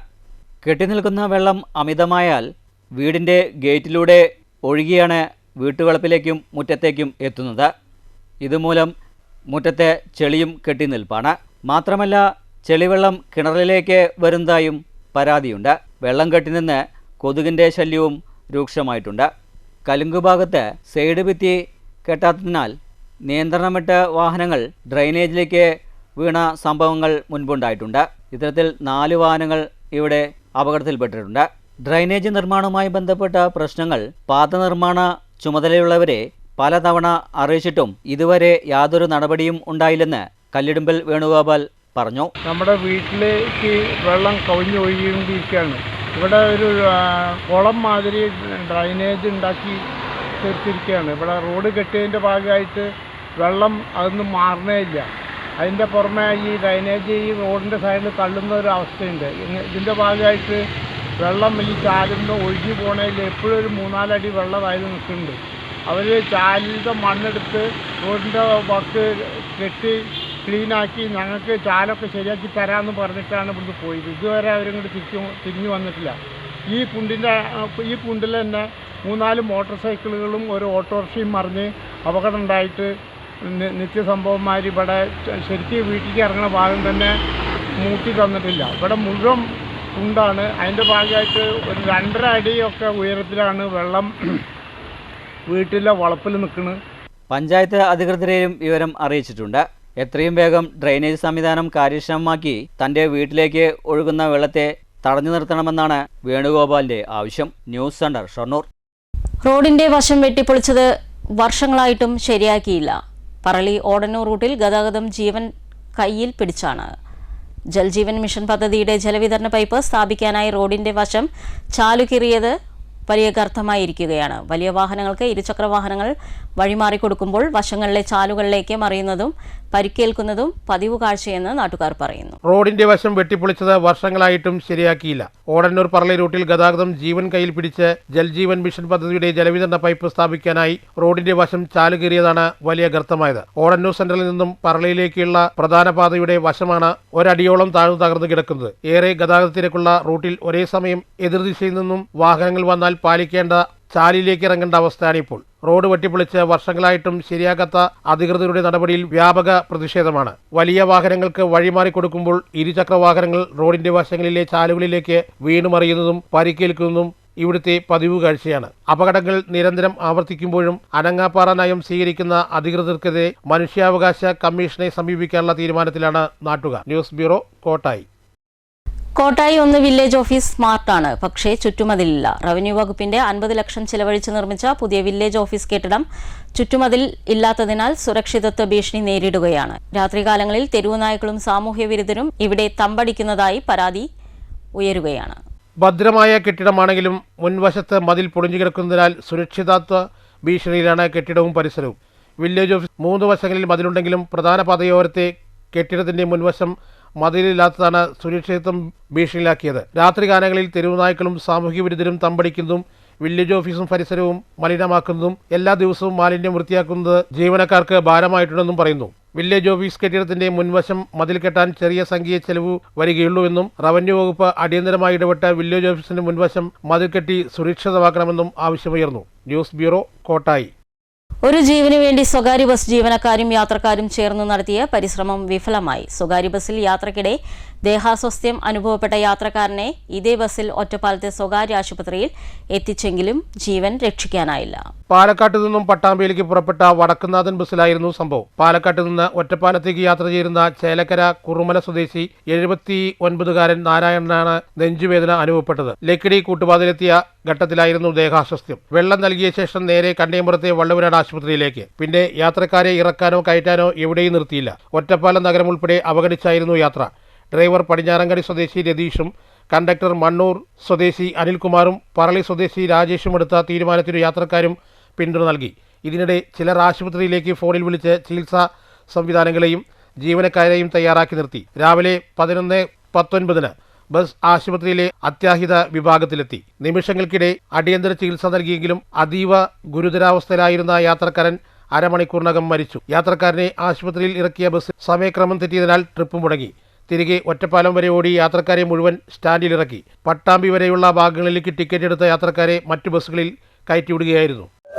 കെട്ടിനിൽക്കുന്ന വെള്ളം അമിതമായാൽ വീടിൻ്റെ ഗേറ്റിലൂടെ ഒഴുകിയാണ് വീട്ടുവളപ്പിലേക്കും മുറ്റത്തേക്കും എത്തുന്നത്. ഇതുമൂലം മുറ്റത്തെ ചെളിയും കെട്ടി നിൽപ്പാണ്. മാത്രമല്ല ചെളിവെള്ളം കിണറിലേക്ക് വരുന്നതായും പരാതിയുണ്ട്. വെള്ളം കെട്ടിനിന്ന് കൊതുകിൻ്റെ ശല്യവും രൂക്ഷമായിട്ടുണ്ട്. കലുങ്കുഭാഗത്ത് സൈഡ് ഭിത്തി കെട്ടാത്തതിനാൽ നിയന്ത്രണമിട്ട വാഹനങ്ങൾ ഡ്രൈനേജിലേക്ക് വീണ സംഭവങ്ങൾ മുൻപുണ്ടായിട്ടുണ്ട്. ഇത്തരത്തിൽ 4 വാഹനങ്ങൾ ഇവിടെ അപകടത്തിൽപ്പെട്ടിട്ടുണ്ട്. ഡ്രൈനേജ് നിർമ്മാണവുമായി ബന്ധപ്പെട്ട പ്രശ്നങ്ങൾ പാത നിർമ്മാണ ചുമതലയുള്ളവരെ പലതവണ അറിയിച്ചിട്ടും ഇതുവരെ യാതൊരു നടപടിയും ഉണ്ടായില്ലെന്ന് കല്ലിടമ്പൽ വേണുഗോപാൽ പറഞ്ഞു. നമ്മുടെ വീട്ടിലേക്ക് വെള്ളം കവിഞ്ഞൊഴുകിയിരിക്കുകയാണ്. ഇവിടെ ഒരു കുളം മാതിരി ഡ്രൈനേജ് ഉണ്ടാക്കി തീർത്തിരിക്കുകയാണ്. ഇവിടെ റോഡ് കെട്ടിയതിൻ്റെ ഭാഗമായിട്ട് വെള്ളം അതൊന്നും മാറണേ ഇല്ല. അതിൻ്റെ പുറമെ ഈ ഡ്രൈനേജ് ഈ റോഡിൻ്റെ സൈഡിൽ തള്ളുന്ന ഒരു അവസ്ഥയുണ്ട്. ഇതിൻ്റെ ഭാഗമായിട്ട് വെള്ളം ഈ ചാലിന്ന് ഒഴുകി പോകണതിൽ എപ്പോഴും ഒരു 3-4 അടി വെള്ളം അതിൽ നിൽക്കുന്നുണ്ട്. അവർ ചാലിൻ്റെ മണ്ണെടുത്ത് റോഡിൻ്റെ വക്ക് കെട്ടി ക്ലീനാക്കി ഞങ്ങൾക്ക് ചാലൊക്കെ ശരിയാക്കി തരാമെന്ന് പറഞ്ഞിട്ടാണ് ഇവിടുന്ന് പോയത്. ഇതുവരെ അവരിങ്ങോട്ട് തിരിഞ്ഞു വന്നിട്ടില്ല. ഈ കുണ്ടിൽ തന്നെ 3-4 മോട്ടോർ സൈക്കിളുകളും ഒരു ഓട്ടോറിക്ഷയും മറിഞ്ഞ് അപകടം ഉണ്ടായിട്ട് നിത്യസംഭവന്മാർ ഇവിടെ ശരിക്കും വീട്ടിലേക്ക് ഇറങ്ങുന്ന ഭാഗം തന്നെ മൂട്ടി തന്നിട്ടില്ല. ഇവിടെ മുഴുവൻ കുണ്ടാണ്. അതിൻ്റെ ഭാഗമായിട്ട് ഒരു 2.5 അടിയൊക്കെ ഉയരത്തിലാണ് വെള്ളം വീട്ടിലെ വളപ്പിൽ നിൽക്കുന്നത്. പഞ്ചായത്ത് അധികൃതരെയും വിവരം അറിയിച്ചിട്ടുണ്ട്. എത്രയും വേഗം ഡ്രൈനേജ് സംവിധാനം കാര്യക്ഷമമാക്കി തൻ്റെ വീട്ടിലേക്ക് ഒഴുകുന്ന വെള്ളത്തെ തടഞ്ഞു നിർത്തണമെന്നാണ് വേണുഗോപാലിന്റെ ആവശ്യം. News centre, Shoranur. റോഡിന്റെ വശം വെട്ടിപ്പൊളിച്ചത് വർഷങ്ങളായിട്ടും ശരിയാക്കിയില്ല. പറളി ഓടന്നൂർ റൂട്ടിൽ ഗതാഗതം ജീവൻ കയ്യിൽ പിടിച്ചാണ്. ജൽജീവൻ മിഷൻ പദ്ധതിയുടെ ജലവിതരണ പൈപ്പ് സ്ഥാപിക്കാനായി റോഡിന്റെ വശം ചാലുകീറിയത് വലിയ ഗർത്തമായിരിക്കുകയാണ്. വലിയ വാഹനങ്ങൾക്ക് ഇരുചക്ര വാഹനങ്ങൾ വഴിമാറിക്കൊടുക്കുമ്പോൾ വശങ്ങളിലെ ചാലുകളിലേക്ക് മറിയുന്നതും പരിക്കേൽക്കുന്നതും പതിവ് കാഴ്ചയെന്ന് നാട്ടുകാർ പറയുന്നു. റോഡിന്റെ വശം വെട്ടിപ്പൊളിച്ചത് വർഷങ്ങളായിട്ടും ശരിയാക്കിയില്ല. ഓടന്നൂർ പറളി റൂട്ടിൽ ഗതാഗതം ജീവൻ കയ്യിൽ പിടിച്ച് ജൽജീവൻ മിഷൻ പദ്ധതിയുടെ ജലവിതരണ പൈപ്പ് സ്ഥാപിക്കാനായി റോഡിന്റെ വശം ചാലുകീറിയതാണ് വലിയ ഗർത്തമായത്. ഓടന്നൂർ സെന്ററിൽ നിന്നും പറളിയിലേക്കുള്ള പ്രധാന പാതയുടെ വശമാണ് 1 അടിയോളം താഴ്ന്നു തകർന്നു കിടക്കുന്നത്. ഏറെ ഗതാഗതത്തിലേക്കുള്ള റൂട്ടിൽ ഒരേ സമയം എതിർദിശയിൽ നിന്നും വാഹനങ്ങൾ വന്നാൽ പാലിക്കേണ്ട ചാലിലേക്ക് ഇറങ്ങേണ്ട അവസ്ഥയാണിപ്പോൾ. റോഡ് വെട്ടിപ്പൊളിച്ച് വർഷങ്ങളായിട്ടും ശരിയാക്കാത്ത അധികൃതരുടെ നടപടിയിൽ വ്യാപക പ്രതിഷേധമാണ്. വലിയ വാഹനങ്ങൾക്ക് വഴിമാറി കൊടുക്കുമ്പോൾ ഇരുചക്ര വാഹനങ്ങൾ റോഡിന്റെ വശങ്ങളിലെ ചാലുകളിലേക്ക് വീണുമറിയുന്നതും പരിക്കേൽക്കുന്നതും ഇവിടുത്തെ പതിവ് കാഴ്ചയാണ്. അപകടങ്ങൾ നിരന്തരം ആവർത്തിക്കുമ്പോഴും അനങ്ങാപ്പാറ നയം സ്വീകരിക്കുന്ന അധികൃതർക്കെതിരെ മനുഷ്യാവകാശ കമ്മീഷനെ സമീപിക്കാനുള്ള തീരുമാനത്തിലാണ് നാട്ടുകാർ. News bureau, Kottayi. Kottayi 1 village office സ്മാർട്ടാണ്, പക്ഷേ ചുറ്റുമതിലില്ല. റവന്യൂ വകുപ്പിന്റെ 50 ലക്ഷം ചിലവഴിച്ച് നിർമ്മിച്ച പുതിയ വില്ലേജ് ഓഫീസ് കെട്ടിടം ചുറ്റുമതിൽ ഇല്ലാത്തതിനാൽ സുരക്ഷിതത്വ ഭീഷണി നേരിടുകയാണ്. രാത്രികാലങ്ങളിൽ തെരുവു നായ്ക്കളും സാമൂഹ്യ വിരുദ്ധരും ഇവിടെ തമ്പടിക്കുന്നതായി പരാതി ഉയരുകയാണ്. ഭദ്രമായ കെട്ടിടമാണെങ്കിലും മുൻവശത്ത് മതിൽ പൊളിഞ്ഞു കിടക്കുന്നതിനാൽ സുരക്ഷിതത്വ ഭീഷണിയിലാണ് കെട്ടിടവും പരിസരവും. വില്ലേജ് ഓഫീസ് 3 വശങ്ങളിൽ മതിലുണ്ടെങ്കിലും പ്രധാന പാതയോരത്തെ കെട്ടിടത്തിന്റെ മുൻവശം മതിലില്ലാത്തതാണ് സുരക്ഷിതത്വം ഭീഷണിയിലാക്കിയത്. രാത്രികാലങ്ങളിൽ തെരുവുനായ്ക്കളും സാമൂഹ്യ വിരുദ്ധരും തമ്പടിക്കുന്നതും വില്ലേജ് ഓഫീസും പരിസരവും മലിനമാക്കുന്നതും എല്ലാ ദിവസവും മാലിന്യം വൃത്തിയാക്കുന്നത് ജീവനക്കാർക്ക് ഭാരമായിട്ടുണ്ടെന്നും പറയുന്നു. വില്ലേജ് ഓഫീസ് കെട്ടിടത്തിന്റെ മുൻവശം മതിൽ കെട്ടാൻ ചെറിയ സംഖ്യയെ ചെലവ് വരികയുള്ളൂവെന്നും റവന്യൂ വകുപ്പ് അടിയന്തരമായി ഇടപെട്ട വില്ലേജ് ഓഫീസിന്റെ മുൻവശം മതിൽ കെട്ടി സുരക്ഷിതമാക്കണമെന്നും ആവശ്യമുയർന്നു. News bureau, Kottayi. ഒരു ജീവന് വേണ്ടി സ്വകാര്യ ബസ് ജീവനക്കാരും യാത്രക്കാരും ചേർന്ന് നടത്തിയ പരിശ്രമം വിഫലമായി. സ്വകാര്യ ബസ്സിൽ യാത്രക്കിടെ ദേഹാസ്വാസ്ഥ്യം അനുഭവപ്പെട്ട യാത്രക്കാരനെ ഇതേ ബസ്സിൽ ഒറ്റപ്പാലത്തെ സ്വകാര്യ ആശുപത്രിയിൽ എത്തിച്ചെങ്കിലും ജീവൻ രക്ഷിക്കാനായില്ല. പാലക്കാട്ട് നിന്നും പട്ടാമ്പിയിലേക്ക് പുറപ്പെട്ട വടക്കുന്നാഥൻ ബസ്സിലായിരുന്നു സംഭവം. പാലക്കാട്ട് നിന്ന് ഒറ്റപ്പാലത്തേക്ക് യാത്ര ചെയ്യുന്ന ചേലക്കര കുറുമല സ്വദേശി 79-കാരൻ നാരായണനാണ് നെഞ്ചുവേദന അനുഭവപ്പെട്ടത്. ലക്കിടി കൂട്ടുപാതയിലെത്തിയ ഘട്ടത്തിലായിരുന്നു ദേഹാസ്വാസ്ഥ്യം. വെള്ളം നൽകിയ ശേഷം നേരെ കണ്ടേമ്പുറത്തെ വള്ളുവനാട് ആശുപത്രിയിലേക്ക്. പിന്നെ യാത്രക്കാരെ ഇറക്കാനോ കയറ്റാനോ എവിടെയും നിർത്തിയില്ല. ഒറ്റപ്പാലം നഗരം ഉൾപ്പെടെ അവഗണിച്ചായിരുന്നു യാത്ര. ഡ്രൈവർ പടിഞ്ഞാറങ്കടി സ്വദേശി രതീഷും കണ്ടക്ടർ മണ്ണൂർ സ്വദേശി അനിൽകുമാറും പറളി സ്വദേശി രാജേഷും എടുത്ത തീരുമാനത്തിന് യാത്രക്കാരും പിന്തുണ നൽകി. ഇതിനിടെ ചിലർ ആശുപത്രിയിലേക്ക് ഫോണിൽ വിളിച്ച് ചികിത്സാ സംവിധാനങ്ങളെയും ജീവനക്കാരെയും തയ്യാറാക്കി നിർത്തി. രാവിലെ 11:19 ബസ് ആശുപത്രിയിലെ അത്യാഹിത വിഭാഗത്തിലെത്തി. നിമിഷങ്ങൾക്കിടെ അടിയന്തര ചികിത്സ നൽകിയെങ്കിലും അതീവ ഗുരുതരാവസ്ഥയിലായിരുന്ന യാത്രക്കാരൻ അരമണിക്കൂറിനകം മരിച്ചു. യാത്രക്കാരനെ ആശുപത്രിയിൽ ഇറക്കിയ ബസ് സമയക്രമം തെറ്റിയതിനാൽ ട്രിപ്പ് മുടങ്ങി. തിരികെ ഒറ്റപ്പാലം വരെ ഓടി യാത്രക്കാരെ മുഴുവൻ സ്റ്റാൻഡിലിറക്കി. പട്ടാമ്പി വരെയുള്ള ഭാഗങ്ങളിലേക്ക് ടിക്കറ്റ് എടുത്ത യാത്രക്കാരെ മറ്റു ബസ്സുകളിൽ കയറ്റിവിടുകയായിരുന്നു.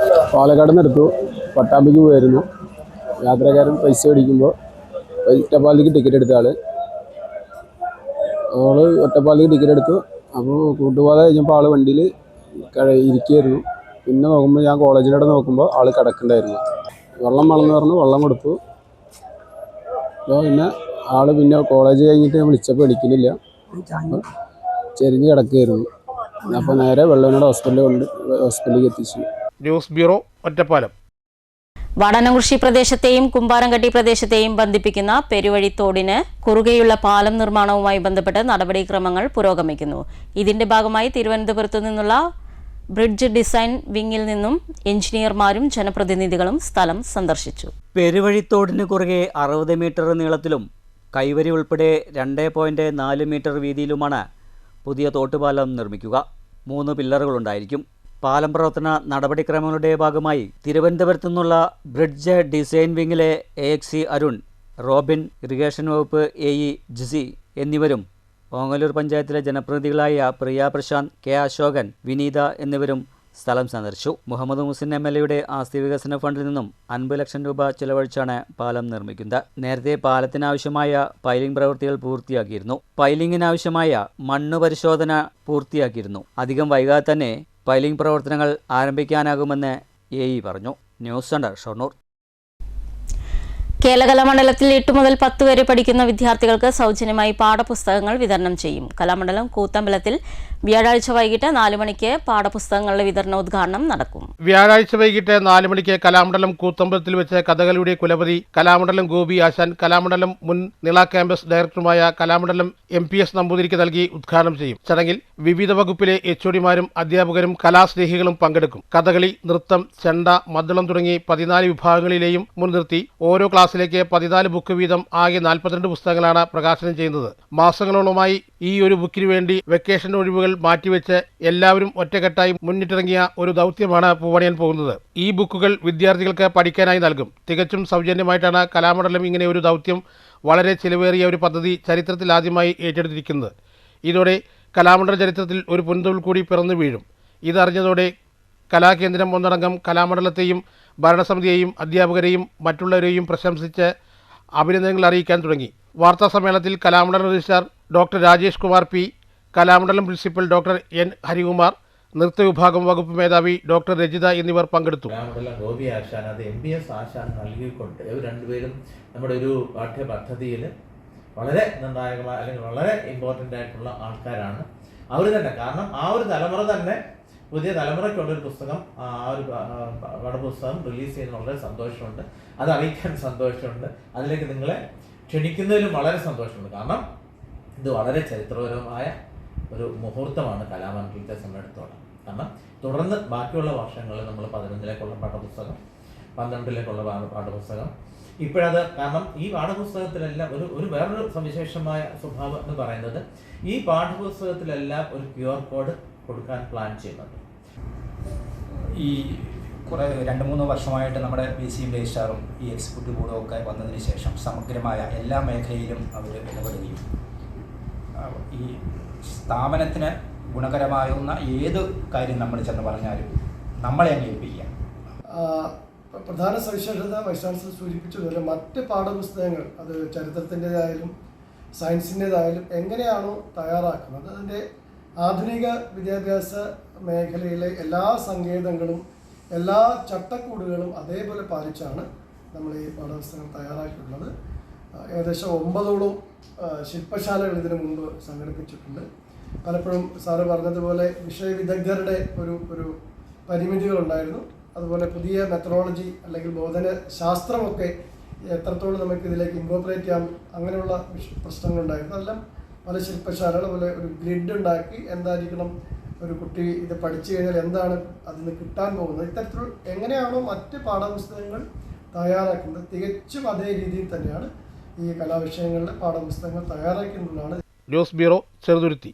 പാലക്കാട് നിന്ന് എടുത്തു, പട്ടാമ്പിക്ക് പോയിരുന്നു. യാത്രക്കാരൻ പൈസ മേടിക്കുമ്പോൾ ഒറ്റപ്പാലത്തേക്ക് ടിക്കറ്റ് എടുത്ത ആള് ഒറ്റപ്പാലത്തേക്ക് ടിക്കറ്റ് എടുത്തു. അപ്പോൾ കൂട്ടുപാത കഴിഞ്ഞപ്പോൾ ആള് വണ്ടിയിൽ ഇരിക്കുകയായിരുന്നു. പിന്നെ നോക്കുമ്പോൾ ഞാൻ കോളേജിലൂടെ നോക്കുമ്പോൾ ആള് കിടക്കണ്ടായിരുന്നു. വെള്ളം വേണമെന്ന് പറഞ്ഞു, വെള്ളം കൊടുത്തു. അപ്പോൾ പിന്നെ കോളേജ് കഴിഞ്ഞിട്ട് ഞാൻ വിളിച്ചപ്പോൾ എടുക്കുന്നില്ല, ചെരിഞ്ഞ് കിടക്കുകയായിരുന്നു. അപ്പോൾ നേരെ വെള്ളവനാട് ഹോസ്പിറ്റലിലേക്ക് എത്തിച്ചു. News bureau, Ottapalam. വടനംകുറിശി പ്രദേശത്തെയും കുമ്പാരംകട്ടി പ്രദേശത്തെയും ബന്ധിപ്പിക്കുന്ന പെരുവഴിത്തോടിന് കുറുകെയുള്ള പാലം നിർമ്മാണവുമായി ബന്ധപ്പെട്ട് നടപടിക്രമങ്ങൾ പുരോഗമിക്കുന്നു. ഇതിന്റെ ഭാഗമായി തിരുവനന്തപുരത്തു നിന്നുള്ള ബ്രിഡ്ജ് ഡിസൈൻ വിങ്ങിൽ നിന്നും എഞ്ചിനീയർമാരും ജനപ്രതിനിധികളും സ്ഥലം സന്ദർശിച്ചു. പെരുവഴിത്തോടിന് കുറുകെ 60 മീറ്റർ നീളത്തിലും കൈവരി ഉൾപ്പെടെ 2.4 മീറ്റർ വീതിയിലുമാണ് പുതിയ തോട്ടുപാലം നിർമ്മിക്കുക. 3 പില്ലറുകളുണ്ടായിരിക്കും. പാലം പ്രവർത്തന നടപടിക്രമങ്ങളുടെ ഭാഗമായി തിരുവനന്തപുരത്തു നിന്നുള്ള ബ്രിഡ്ജ് ഡിസൈൻ വിങ്ങിലെ AXC അരുൺ, റോബിൻ, ഇറിഗേഷൻ വകുപ്പ് AE ജിസി എന്നിവരും ഓങ്ങല്ലൂർ പഞ്ചായത്തിലെ ജനപ്രതിനിധികളായ പ്രിയ പ്രശാന്ത്, K അശോകൻ, വിനീത എന്നിവരും സ്ഥലം സന്ദർശിച്ചു. മുഹമ്മദ് മുഹസിൻ MLAയുടെ ആസ്തി വികസന ഫണ്ടിൽ നിന്നും 50 ലക്ഷം രൂപ ചിലവഴിച്ചാണ് പാലം നിർമ്മിക്കുന്നത്. നേരത്തെ പാലത്തിനാവശ്യമായ പൈലിംഗ് പ്രവൃത്തികൾ പൂർത്തിയാക്കിയിരുന്നു. പൈലിംഗിനാവശ്യമായ മണ്ണ് പരിശോധന പൂർത്തിയാക്കിയിരുന്നു. അധികം വൈകാതെ തന്നെ പൈലിംഗ് പ്രവർത്തനങ്ങൾ ആരംഭിക്കാനാകുമെന്ന് AE പറഞ്ഞു. News centre, Shoranur. കേരളകലാമണ്ഡലത്തിൽ 8 മുതൽ 10 വരെ പഠിക്കുന്ന വിദ്യാർത്ഥികൾക്ക് സൗജന്യമായി പാഠപുസ്തകങ്ങൾ വിതരണം ചെയ്യും. കലാമണ്ഡലം കൂത്തമ്പലത്തിൽ വ്യാഴാഴ്ച വൈകിട്ട് 4 മണിക്ക് പാഠപുസ്തകങ്ങളുടെ വിതരണോദ്ഘാടനം നടക്കും. വ്യാഴാഴ്ച വൈകിട്ട് 4 മണിക്ക് കലാമണ്ഡലം കൂത്തമ്പലത്തിൽ വെച്ച് കഥകളിയുടെ കുലപതി കലാമണ്ഡലം ഗോപി ആശാൻ കലാമണ്ഡലം മുൻ നിള ക്യാമ്പസ് ഡയറക്ടറുമായ കലാമണ്ഡലം MPS നമ്പൂതിരിക്ക് നൽകി ഉദ്ഘാടനം ചെയ്യും. ചടങ്ങിൽ വിവിധ വകുപ്പിലെ HODമാരും അധ്യാപകരും കലാസ്നേഹികളും പങ്കെടുക്കും. കഥകളി, നൃത്തം, ചെണ്ട, മദ്ദളം തുടങ്ങി 14 വിഭാഗങ്ങളിലെയും മുൻനിർത്തി ഓരോ ക്ലാസ്സിലേക്ക് 14 ബുക്ക് വീതം ആകെ 42 പുസ്തകങ്ങളാണ് പ്രകാശനം ചെയ്യുന്നത്. മാസങ്ങളോളമായി ഈ ഒരു ബുക്കിനു വേണ്ടി വെക്കേഷൻ ഒഴിവുകൾ മാറ്റിവെച്ച് എല്ലാവരും ഒറ്റക്കെട്ടായി മുന്നിട്ടിറങ്ങിയ ഒരു ദൗത്യമാണ് പൂവണിയാൻ പോകുന്നത്. ഈ ബുക്കുകൾ വിദ്യാർത്ഥികൾക്ക് പഠിക്കാനായി നൽകും. തികച്ചും സൗജന്യമായിട്ടാണ് കലാമണ്ഡലം ഇങ്ങനെ ഒരു ദൗത്യം, വളരെ ചിലവേറിയ ഒരു പദ്ധതി ചരിത്രത്തിൽ ആദ്യമായി ഏറ്റെടുത്തിരിക്കുന്നത്. ഇതോടെ കലാമണ്ഡല ചരിത്രത്തിൽ ഒരു പുൻതൂൽ കൂടി പിറന്നു വീഴും. ഇതറിഞ്ഞതോടെ കലാകേന്ദ്രം ഒന്നടങ്കം കലാമണ്ഡലത്തെയും ഭരണസമിതിയെയും അധ്യാപകരെയും മറ്റുള്ളവരെയും പ്രശംസിച്ച് അഭിനന്ദനങ്ങൾ അറിയിക്കാൻ തുടങ്ങി. വാർത്താ സമ്മേളനത്തിൽ Kalamandalam registrar doctor Rajesh Kumar P, Kalamandalam principal doctor N Harikumar, നൃത്തവിഭാഗം വകുപ്പ് മേധാവി ഡോക്ടർ രജിത എന്നിവർ പങ്കെടുത്തു. കലാമണ്ഡലം ഗോപി ആശാൻ, അത് MPS ആശാൻ നൽകിക്കൊണ്ട് ഇവർ രണ്ടുപേരും നമ്മുടെ ഒരു പാഠ്യപദ്ധതിയിൽ വളരെ നിർണായകമായ അല്ലെങ്കിൽ വളരെ ഇമ്പോർട്ടൻ്റ് ആയിട്ടുള്ള ആൾക്കാരാണ് അവർ തന്നെ. കാരണം ആ ഒരു തലമുറ തന്നെ പുതിയ തലമുറയ്ക്കുള്ളൊരു പുസ്തകം, ആ ഒരു പാഠപുസ്തകം റിലീസ് ചെയ്യുന്ന വളരെ സന്തോഷമുണ്ട്. അത് അറിയിക്കാൻ സന്തോഷമുണ്ട്. അതിലേക്ക് നിങ്ങളെ ക്ഷണിക്കുന്നതിലും വളരെ സന്തോഷമുണ്ട്. കാരണം ഇത് വളരെ ചരിത്രപരമായ ഒരു മുഹൂർത്തമാണ് കലാമണ്ഡലത്തെ സംബന്ധിച്ചിടത്തോളം. കാരണം തുടർന്ന് ബാക്കിയുള്ള വർഷങ്ങളിൽ നമ്മൾ 11ലേക്കുള്ള പാഠപുസ്തകം, 12ലേക്കുള്ള പാഠപുസ്തകം, ഇപ്പോഴത് കാരണം ഈ പാഠപുസ്തകത്തിലെല്ലാം ഒരു വേറൊരു സവിശേഷമായ സ്വഭാവം എന്ന് പറയുന്നത് ഈ പാഠപുസ്തകത്തിലെല്ലാം ഒരു QR കോഡ് കൊടുക്കാൻ പ്ലാൻ ചെയ്യുന്നുണ്ട്. ഈ കുറേ 2-3 വർഷമായിട്ട് നമ്മുടെ BCM രജിസ്ട്രാറും ഈ എക്സിക്യൂട്ടീവ് ബോർഡും ഒക്കെ വന്നതിന് ശേഷം സമഗ്രമായ എല്ലാ മേഖലയിലും അവർ ഇടപെടുകയും ഈ സ്ഥാപനത്തിന് ഗുണകരമാകുന്ന ഏത് കാര്യം നമ്മൾ ചെന്ന് പറഞ്ഞാലും നമ്മളെ അംഗീകരിപ്പിക്കുക. പ്രധാന സവിശേഷത വൈസ് ചാൻസലർ സൂചിപ്പിച്ചതുപോലെ മറ്റ് പാഠപുസ്തകങ്ങൾ അത് ചരിത്രത്തിൻ്റെതായാലും സയൻസിൻ്റെതായാലും എങ്ങനെയാണോ തയ്യാറാക്കുന്നത് അതിൻ്റെ ആധുനിക വിദ്യാഭ്യാസ മേഖലയിലെ എല്ലാ സങ്കേതങ്ങളും എല്ലാ ചട്ടക്കൂടുകളും അതേപോലെ പാലിച്ചാണ് നമ്മൾ ഈ പാഠപുസ്തകങ്ങൾ തയ്യാറാക്കിയിട്ടുള്ളത്. ഏകദേശം 9ഓളം ശില്പശാലകൾ ഇതിനു മുമ്പ് സംഘടിപ്പിച്ചിട്ടുണ്ട്. പലപ്പോഴും സാറ് പറഞ്ഞതുപോലെ വിഷയവിദഗ്ധരുടെ ഒരു പരിമിതികളുണ്ടായിരുന്നു. അതുപോലെ പുതിയ മെത്തഡോളജി അല്ലെങ്കിൽ ബോധന ശാസ്ത്രമൊക്കെ എത്രത്തോളം നമുക്ക് ഇതിലേക്ക് ഇൻകോർപ്പറേറ്റ് ചെയ്യാം അങ്ങനെയുള്ള പ്രശ്നങ്ങളുണ്ടായിരുന്നു. അതെല്ലാം പല ശില്പശാലകൾ പോലെ ഒരു ഗ്രിഡ് ഉണ്ടാക്കി എന്തായിരിക്കണം ഒരു കുട്ടി ഇത് പഠിച്ചു കഴിഞ്ഞാൽ എന്താണ് അതിന് കിട്ടാൻ പോകുന്നത്, ഇത്തരത്തിൽ എങ്ങനെയാണോ മറ്റ് പാഠപുസ്തകങ്ങൾ തയ്യാറാക്കുന്നത് തികച്ചും അതേ രീതിയിൽ തന്നെയാണ് ഈ കലാവിഷയങ്ങളുടെ പാഠപുസ്തകങ്ങൾ തയ്യാറാക്കുന്നതാണ്. News bureau, Cheruthuruthy.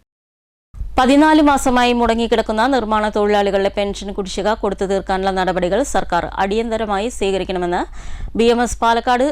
14 മാസമായി മുടങ്ങിക്കിടക്കുന്ന നിർമ്മാണ തൊഴിലാളികളുടെ പെൻഷൻ കുടിശ്ശിക കൊടുത്തു തീർക്കാനുള്ള നടപടികൾ സർക്കാർ അടിയന്തരമായി സ്വീകരിക്കണമെന്ന് BMS പാലക്കാട്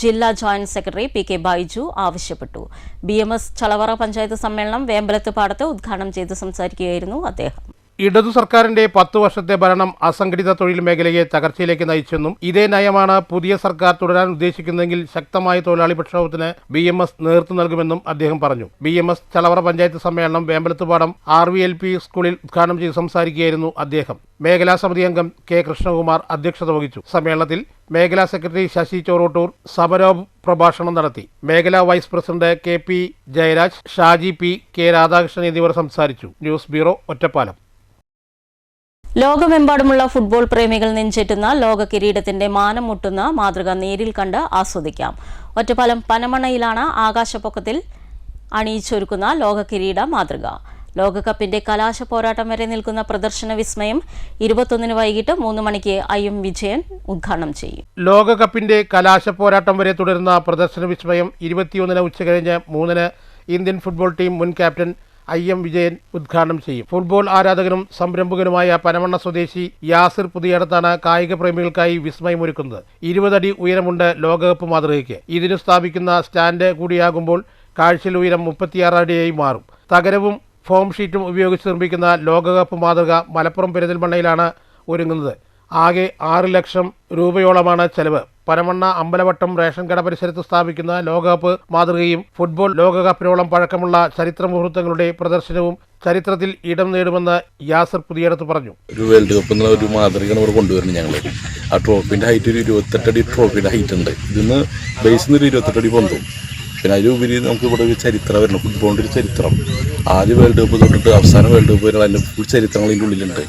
ജില്ലാ ജോയിന്റ് സെക്രട്ടറി PK ബൈജു ആവശ്യപ്പെട്ടു. BMS ചളവറ പഞ്ചായത്ത് സമ്മേളനം വേമ്പലത്ത് പാടത്ത് ഉദ്ഘാടനം ചെയ്ത് സംസാരിക്കുകയായിരുന്നു അദ്ദേഹം. ഇടതു സർക്കാരിന്റെ 10 വർഷത്തെ ഭരണം അസംഘടിത തൊഴിൽ മേഖലയെ തകർച്ചയിലേക്ക് നയിച്ചെന്നും ഇതേ നയമാണ് പുതിയ സർക്കാർ തുടരാൻ ഉദ്ദേശിക്കുന്നതെങ്കിൽ ശക്തമായ തൊഴിലാളി പ്രക്ഷോഭത്തിന് BMS നേതൃത്വം നൽകുമെന്നും അദ്ദേഹം പറഞ്ഞു. BMS ചളവറ പഞ്ചായത്ത് സമ്മേളനം വേമ്പലത്തുപാടം RVLP സ്കൂളിൽ ഉദ്ഘാടനം ചെയ്ത് സംസാരിക്കുകയായിരുന്നു അദ്ദേഹം. മേഖലാ സമിതി അംഗം K കൃഷ്ണകുമാർ അധ്യക്ഷത വഹിച്ചു. സമ്മേളനത്തിൽ മേഖലാ സെക്രട്ടറി ശശി ചോറോട്ടൂർ സമരോപ പ്രഭാഷണം നടത്തി. മേഖലാ vice president KP Jayaraj, Shaji P, K Radhakrishnan എന്നിവർ സംസാരിച്ചു. News bureau, Ottapalam. ലോകമെമ്പാടുമുള്ള ഫുട്ബോൾ പ്രേമികൾ നെഞ്ചേറ്റുന്ന ലോക കിരീടത്തിന്റെ മാനം മുട്ടുന്ന മാതൃക നേരിൽ കണ്ട് ആസ്വദിക്കാം. ഒറ്റപ്പാലം പനമണയിലാണ് ആകാശപ്പൊക്കത്തിൽ അണിയിച്ചൊരുക്കുന്ന ലോക കിരീട മാതൃക. ലോകകപ്പിന്റെ കലാശ പോരാട്ടം വരെ നിൽക്കുന്ന പ്രദർശന വിസ്മയം 21 വൈകിട്ട് 3 മണിക്ക് IM വിജയൻ ഉദ്ഘാടനം ചെയ്യും. ലോകകപ്പിന്റെ കലാശ പോരാട്ടം വരെ തുടരുന്ന പ്രദർശന വിസ്മയം 21 ഉച്ചകഴിഞ്ഞ് 3 ഇന്ത്യൻ ഫുട്ബോൾ ടീം മുൻ ക്യാപ്റ്റൻ IM വിജയൻ ഉദ്ഘാടനം ചെയ്യും. ഫുട്ബോൾ ആരാധകനും സംരംഭകനുമായ പനമണ്ണ സ്വദേശി യാസിർ പുതിയടത്താണ് കായിക പ്രേമികൾക്കായി വിസ്മയമൊരുക്കുന്നത്. 20 അടി ഉയരമുണ്ട് ലോകകപ്പ് മാതൃകയ്ക്ക്. ഇതിനു സ്ഥാപിക്കുന്ന സ്റ്റാൻഡ് കൂടിയാകുമ്പോൾ കാഴ്ചയിൽ ഉയരം 36 അടിയായി മാറും. തകരവും ഫോം ഷീറ്റും ഉപയോഗിച്ച് നിർമ്മിക്കുന്ന ലോകകപ്പ് മാതൃക മലപ്പുറം പെരിന്തൽമണ്ണയിലാണ് ഒരുങ്ങുന്നത്. ആകെ 6 ലക്ഷം രൂപയോളമാണ് ചെലവ്. പനമണ്ണ അമ്പലവട്ടം റേഷൻ കട പരിസരത്ത് സ്ഥാപിക്കുന്ന ലോകകപ്പ് മാതൃകയും ഫുട്ബോൾ ലോകകപ്പിനോളം പഴക്കമുള്ള ചരിത്ര മുഹൂർത്തങ്ങളുടെ പ്രദർശനവും ചരിത്രത്തിൽ ഇടം നേടുമെന്ന് യാസർ പുതിയടത്ത് പറഞ്ഞു. ഒരു വേൾഡ് കപ്പ് എന്ന ഒരു മാതൃകയാണ് ഇവിടെ കൊണ്ടുവരുന്നത്. ഞങ്ങൾ ആ ട്രോഫിന്റെ ഹൈറ്റ് ഒരു 28 അടി ട്രോഫിയുടെ ഹൈറ്റ് ഉണ്ട്. ഇതിന്ന് ബേസിൽ നിന്ന് 28 അടി പൊന്തും. പിന്നെ അതിലുപരി നമുക്ക് ഇവിടെ ഒരു ചരിത്രം വരണം, ഫുട്ബോളിന്റെ ഒരു ചരിത്രം. ആദ്യ വേൾഡ് കപ്പ് തൊട്ടിട്ട് അവസാന വേൾഡ് കപ്പ് വരെ അതിന്റെ ഫുൾ ചരിത്രങ്ങളിൻ്റെ ഉള്ളിലുണ്ട്.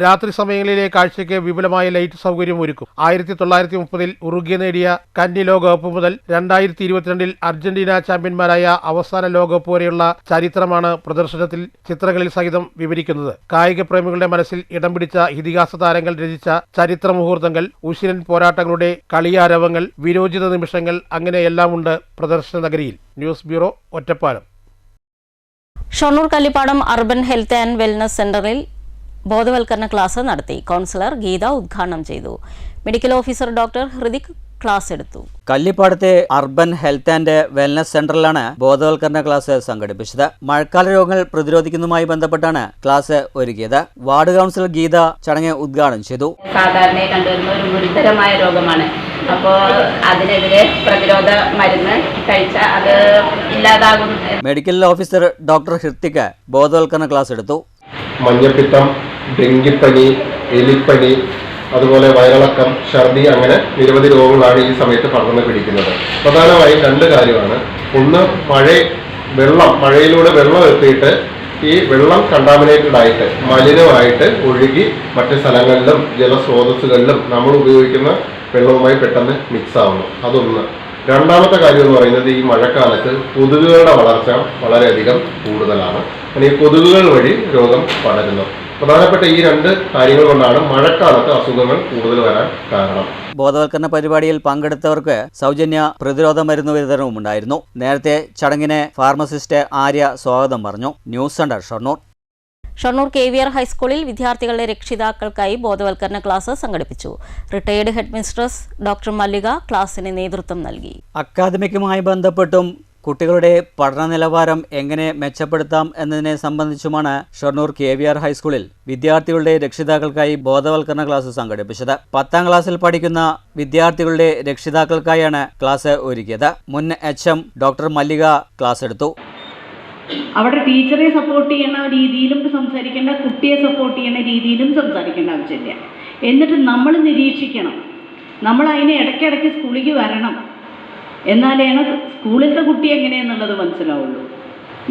രാത്രി സമയങ്ങളിലെ കാഴ്ചയ്ക്ക് വിപുലമായ ലൈറ്റ് സൗകര്യം ഒരുക്കും. 1930 ഉറുഗ്വേ നേടിയ കന്നി ലോകകപ്പ് മുതൽ 2022 അർജന്റീന ചാമ്പ്യന്മാരായ അവസാന ലോകകപ്പ് വരെയുള്ള ചരിത്രമാണ് പ്രദർശനത്തിൽ ചിത്രങ്ങളിൽ സഹിതം വിവരിക്കുന്നത്. കായിക പ്രേമികളുടെ മനസ്സിൽ ഇടം പിടിച്ച ഇതിഹാസ താരങ്ങൾ രചിച്ച ചരിത്ര മുഹൂർത്തങ്ങൾ, ഉശിരൻ പോരാട്ടങ്ങളുടെ കളിയാരവങ്ങൾ, വിരോചിത നിമിഷങ്ങൾ, അങ്ങനെയെല്ലാമുണ്ട് പ്രദർശന നഗരിയിൽ. News bureau, Ottapalam. Shoranur Kallippadam urban health and wellness സെന്ററിൽ ബോധവൽക്കരണ ക്ലാസ് നടത്തി. കൗൺസിലർ ഗീത ഉദ്ഘാടനം ചെയ്തു. Medical officer doctor Hrithik class എടുത്തു. കല്ലിപ്പാടത്തെ അർബൻ ഹെൽത്ത് ആൻഡ് വെൽനസ് സെന്ററിലാണ് ബോധവൽക്കരണ ക്ലാസ് സംഘടിപ്പിച്ചത്. മഴക്കാല രോഗങ്ങൾ പ്രതിരോധിക്കുന്നതുമായി ബന്ധപ്പെട്ടാണ് ക്ലാസ് ഒരുക്കിയത്. വാർഡ് കൗൺസിലർ ഗീത ചടങ്ങ് ഉദ്ഘാടനം ചെയ്തു. സാധാരണയായി കണ്ടുവരുന്ന ഒരു ഗുരുതരമായ രോഗമാണ്. അപ്പോൾ അതിനെതിരെ പ്രതിരോധ മരുന്ന് കഴിച്ചാൽ അത് ഇല്ലാതാകും. മെഡിക്കൽ ഓഫീസർ ഡോക്ടർ ഹൃതിക് ബോധവൽക്കരണ ക്ലാസ് എടുത്തു. മഞ്ഞപ്പിത്തം, ഡെങ്കിപ്പനി, എലിപ്പനി, അതുപോലെ വയറിളക്കം, ഛർദി, അങ്ങനെ നിരവധി രോഗങ്ങളാണ് ഈ സമയത്ത് പടർന്ന് പിടിക്കുന്നത്. പ്രധാനമായും 2 കാര്യമാണ്. ഒന്ന്, മഴയിലൂടെ വെള്ളം എത്തിയിട്ട് ഈ വെള്ളം കണ്ടാമിനേറ്റഡ് ആയിട്ട് മലിനമായിട്ട് ഒഴുകി മറ്റ് സ്ഥലങ്ങളിലും ജലസ്രോതസ്സുകളിലും നമ്മൾ ഉപയോഗിക്കുന്ന വെള്ളവുമായി പെട്ടെന്ന് മിക്സ് ആവുന്നു. അതൊന്ന്. രണ്ടാമത്തെ കാര്യം എന്ന് പറയുന്നത് ഈ മഴക്കാലത്ത് കൊതുകുകളുടെ വളർച്ച വളരെയധികം കൂടുതലാണ്. ഈ കൊതുകുകൾ വഴി രോഗം പടരുന്നു. പ്രധാനപ്പെട്ട ഈ രണ്ട് കാര്യങ്ങൾ കൊണ്ടാണ് മഴക്കാലത്ത് അസുഖങ്ങൾ കൂടുതൽ വരാൻ കാരണം. ബോധവൽക്കരണ പരിപാടിയിൽ പങ്കെടുത്തവർക്ക് സൗജന്യ പ്രതിരോധ മരുന്ന് വിതരണവും ഉണ്ടായിരുന്നു. നേരത്തെ ചടങ്ങിന് ഫാർമസിസ്റ്റ് ആര്യ സ്വാഗതം പറഞ്ഞു. News centre Shoranur. Shoranur KVR ഹൈസ്കൂളിൽ വിദ്യാർത്ഥികളുടെ രക്ഷിതാക്കൾക്കായി ബോധവൽക്കരണ ക്ലാസ് സംഘടിപ്പിച്ചു. റിട്ടയേർഡ് ഹെഡ് മിസ്ട്രസ് ഡോക്ടർ മല്ലിക ക്ലാസിന് നേതൃത്വം നൽകി. അക്കാദമിക്കുമായി ബന്ധപ്പെട്ടും കുട്ടികളുടെ പഠന നിലവാരം എങ്ങനെ മെച്ചപ്പെടുത്താം എന്നതിനെ സംബന്ധിച്ചുമാണ് ഷൊർണൂർ KVR ഹൈസ്കൂളിൽ വിദ്യാർത്ഥികളുടെ രക്ഷിതാക്കൾക്കായി ബോധവൽക്കരണ ക്ലാസ് സംഘടിപ്പിച്ചത്. 10ാം ക്ലാസ്സിൽ പഠിക്കുന്ന വിദ്യാർത്ഥികളുടെ രക്ഷിതാക്കൾക്കായാണ് ക്ലാസ് ഒരുക്കിയത്. മുൻ HM ഡോക്ടർ മല്ലിക ക്ലാസ് എടുത്തു. അവിടെ ടീച്ചറെ സപ്പോർട്ട് ചെയ്യുന്ന രീതിയിലും സംസാരിക്കേണ്ട, കുട്ടിയെ സപ്പോർട്ട് ചെയ്യുന്ന രീതിയിലും സംസാരിക്കേണ്ട ആവശ്യമില്ല. എന്നിട്ട് നമ്മൾ നിരീക്ഷിക്കണം, നമ്മൾ അതിനെ ഇടയ്ക്കിടയ്ക്ക് സ്കൂളിലേക്ക് വരണം. എന്നാലാണ് സ്കൂളിലത്തെ കുട്ടി എങ്ങനെയെന്നുള്ളത് മനസ്സിലാവുള്ളൂ.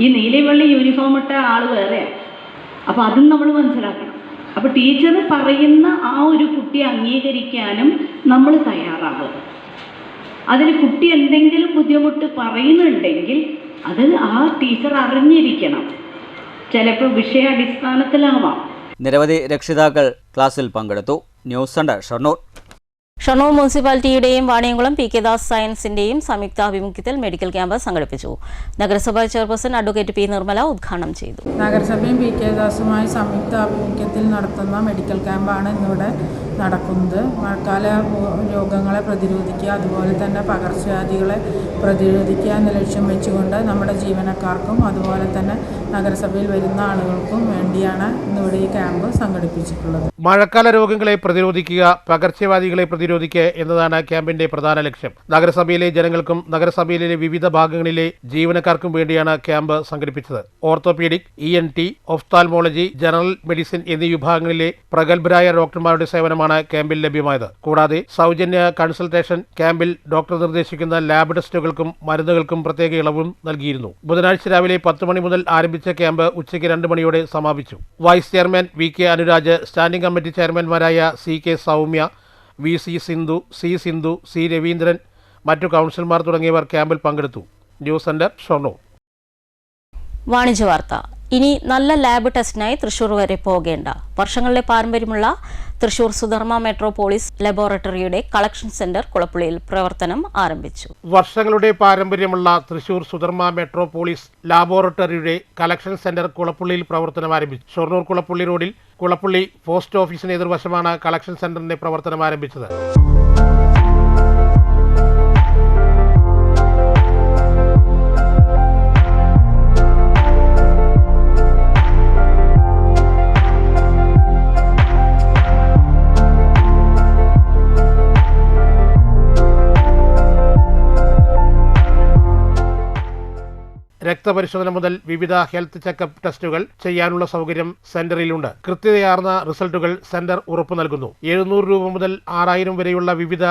ഈ നീലയും വെള്ള യൂണിഫോം ഇട്ട ആൾ വേറെയാണ്. അപ്പോൾ അതും നമ്മൾ മനസ്സിലാക്കണം. അപ്പോൾ ടീച്ചർ പറയുന്ന ആ ഒരു കുട്ടിയെ അംഗീകരിക്കാനും നമ്മൾ തയ്യാറാവുക. അതിന് കുട്ടി എന്തെങ്കിലും ബുദ്ധിമുട്ട് പറയുന്നുണ്ടെങ്കിൽ അത് ആ ടീച്ചർ അറിഞ്ഞിരിക്കണം. ചിലപ്പോൾ വിഷയാടിസ്ഥാനത്തിലാവാം. നിരവധി രക്ഷിതാക്കൾ ക്ലാസ്സിൽ പങ്കെടുത്തു. News centre Shoranur. ഷൊർണൂർ മുനിസിപ്പാലിറ്റിയുടെയും വാണിയംകുളം PK ദാസ് സയൻസിന്റെയും സംയുക്താഭിമുഖ്യത്തിൽ മെഡിക്കൽ ക്യാമ്പ് സംഘടിപ്പിച്ചു. നഗരസഭാ ചെയർപേഴ്സൺ അഡ്വക്കേറ്റ് P. നിർമ്മല ഉദ്ഘാടനം ചെയ്തു. നഗരസഭയും PK ദാസുമായി സംയുക്താഭിമുഖ്യത്തിൽ നടത്തുന്ന മെഡിക്കൽ ക്യാമ്പാണ് ഇന്നിവിടെ നടക്കുന്നത്. മഴക്കാല രോഗങ്ങളെ പ്രതിരോധിക്കുക, അതുപോലെ തന്നെ പകർച്ചവ്യാധികളെ പ്രതിരോധിക്കുക എന്ന ലക്ഷ്യം വെച്ചുകൊണ്ട് നമ്മുടെ ജീവനക്കാർക്കും അതുപോലെ തന്നെ നഗരസഭയിൽ വരുന്ന ആളുകൾക്കും വേണ്ടിയാണ് ഇന്നിവിടെ ഈ ക്യാമ്പ് സംഘടിപ്പിച്ചിട്ടുള്ളത്. മഴക്കാല രോഗങ്ങളെ പ്രതിരോധിക്കുക, പകർച്ചവ്യാധികളെ പ്രതിരോധിക്കുക എന്നതാണ് ക്യാമ്പിന്റെ പ്രധാന ലക്ഷ്യം. നഗരസഭയിലെ ജനങ്ങൾക്കും നഗരസഭയിലെ വിവിധ ഭാഗങ്ങളിലെ ജീവനക്കാർക്കും വേണ്ടിയാണ് ക്യാമ്പ് സംഘടിപ്പിച്ചത്. Orthopaedic, ENT, ophthalmology, general medicine എന്നീ വിഭാഗങ്ങളിലെ പ്രഗത്ഭരായ ഡോക്ടർമാരുടെ സേവനമാണ് ക്യാമ്പിൽ ലഭ്യമായത്. കൂടാതെ സൗജന്യ കൺസൾട്ടേഷൻ, ക്യാമ്പിൽ ഡോക്ടർ നിർദ്ദേശിക്കുന്ന ലാബ് ടെസ്റ്റുകൾക്കും മരുന്നുകൾക്കും പ്രത്യേക ഇളവും നൽകിയിരുന്നു. ബുധനാഴ്ച രാവിലെ 10 മണി മുതൽ ആരംഭിച്ച ക്യാമ്പ് ഉച്ചയ്ക്ക് 2 മണിയോടെ സമാപിച്ചു. Vice chairman VK Anuraj, standing committee ചെയർമാൻമാരായ CK Soumya, VC Sindhu, C Sindhu, C Raveendran, മറ്റു കൗൺസിലർമാർ തുടങ്ങിയവർ ക്യാമ്പിൽ പങ്കെടുത്തു. News centre Shoranur. വാണിജ്യ വാർത്ത. ഇനി നല്ല ലാബ് ടെസ്റ്റിനായി തൃശൂർ വരെ പോകേണ്ട. വർഷങ്ങളിലെ പാരമ്പര്യമുള്ള തൃശൂർ സുധർമ്മ മെട്രോപോളിസ് ലബോറട്ടറിയുടെ കളക്ഷൻ സെന്റർ കുളപ്പുള്ളിയിൽ പ്രവർത്തനം ആരംഭിച്ചു. വർഷങ്ങളുടെ പാരമ്പര്യമുള്ള തൃശൂർ സുധർമ്മ മെട്രോപോളിസ് ലാബോറട്ടറിയുടെ കളക്ഷൻ സെന്റർ കുളപ്പുള്ളിയിൽ പ്രവർത്തനം ആരംഭിച്ചു. ഷൊർണൂർ കുളപ്പുള്ളി റോഡിൽ കുളപ്പുള്ളി പോസ്റ്റ് ഓഫീസിന് എതിർവശമാണ് കളക്ഷൻ സെന്ററിന്റെ പ്രവർത്തനം ആരംഭിച്ചത്. രക്തപരിശോധന മുതൽ വിവിധ ഹെൽത്ത് ചെക്കപ്പ് ടെസ്റ്റുകൾ ചെയ്യാനുള്ള സൗകര്യം സെന്ററിലുണ്ട്. കൃത്യതയാർന്ന റിസൾട്ടുകൾ സെന്റർ ഉറപ്പു നൽകുന്നു. 700 രൂപ മുതൽ 6000 വരെയുള്ള വിവിധ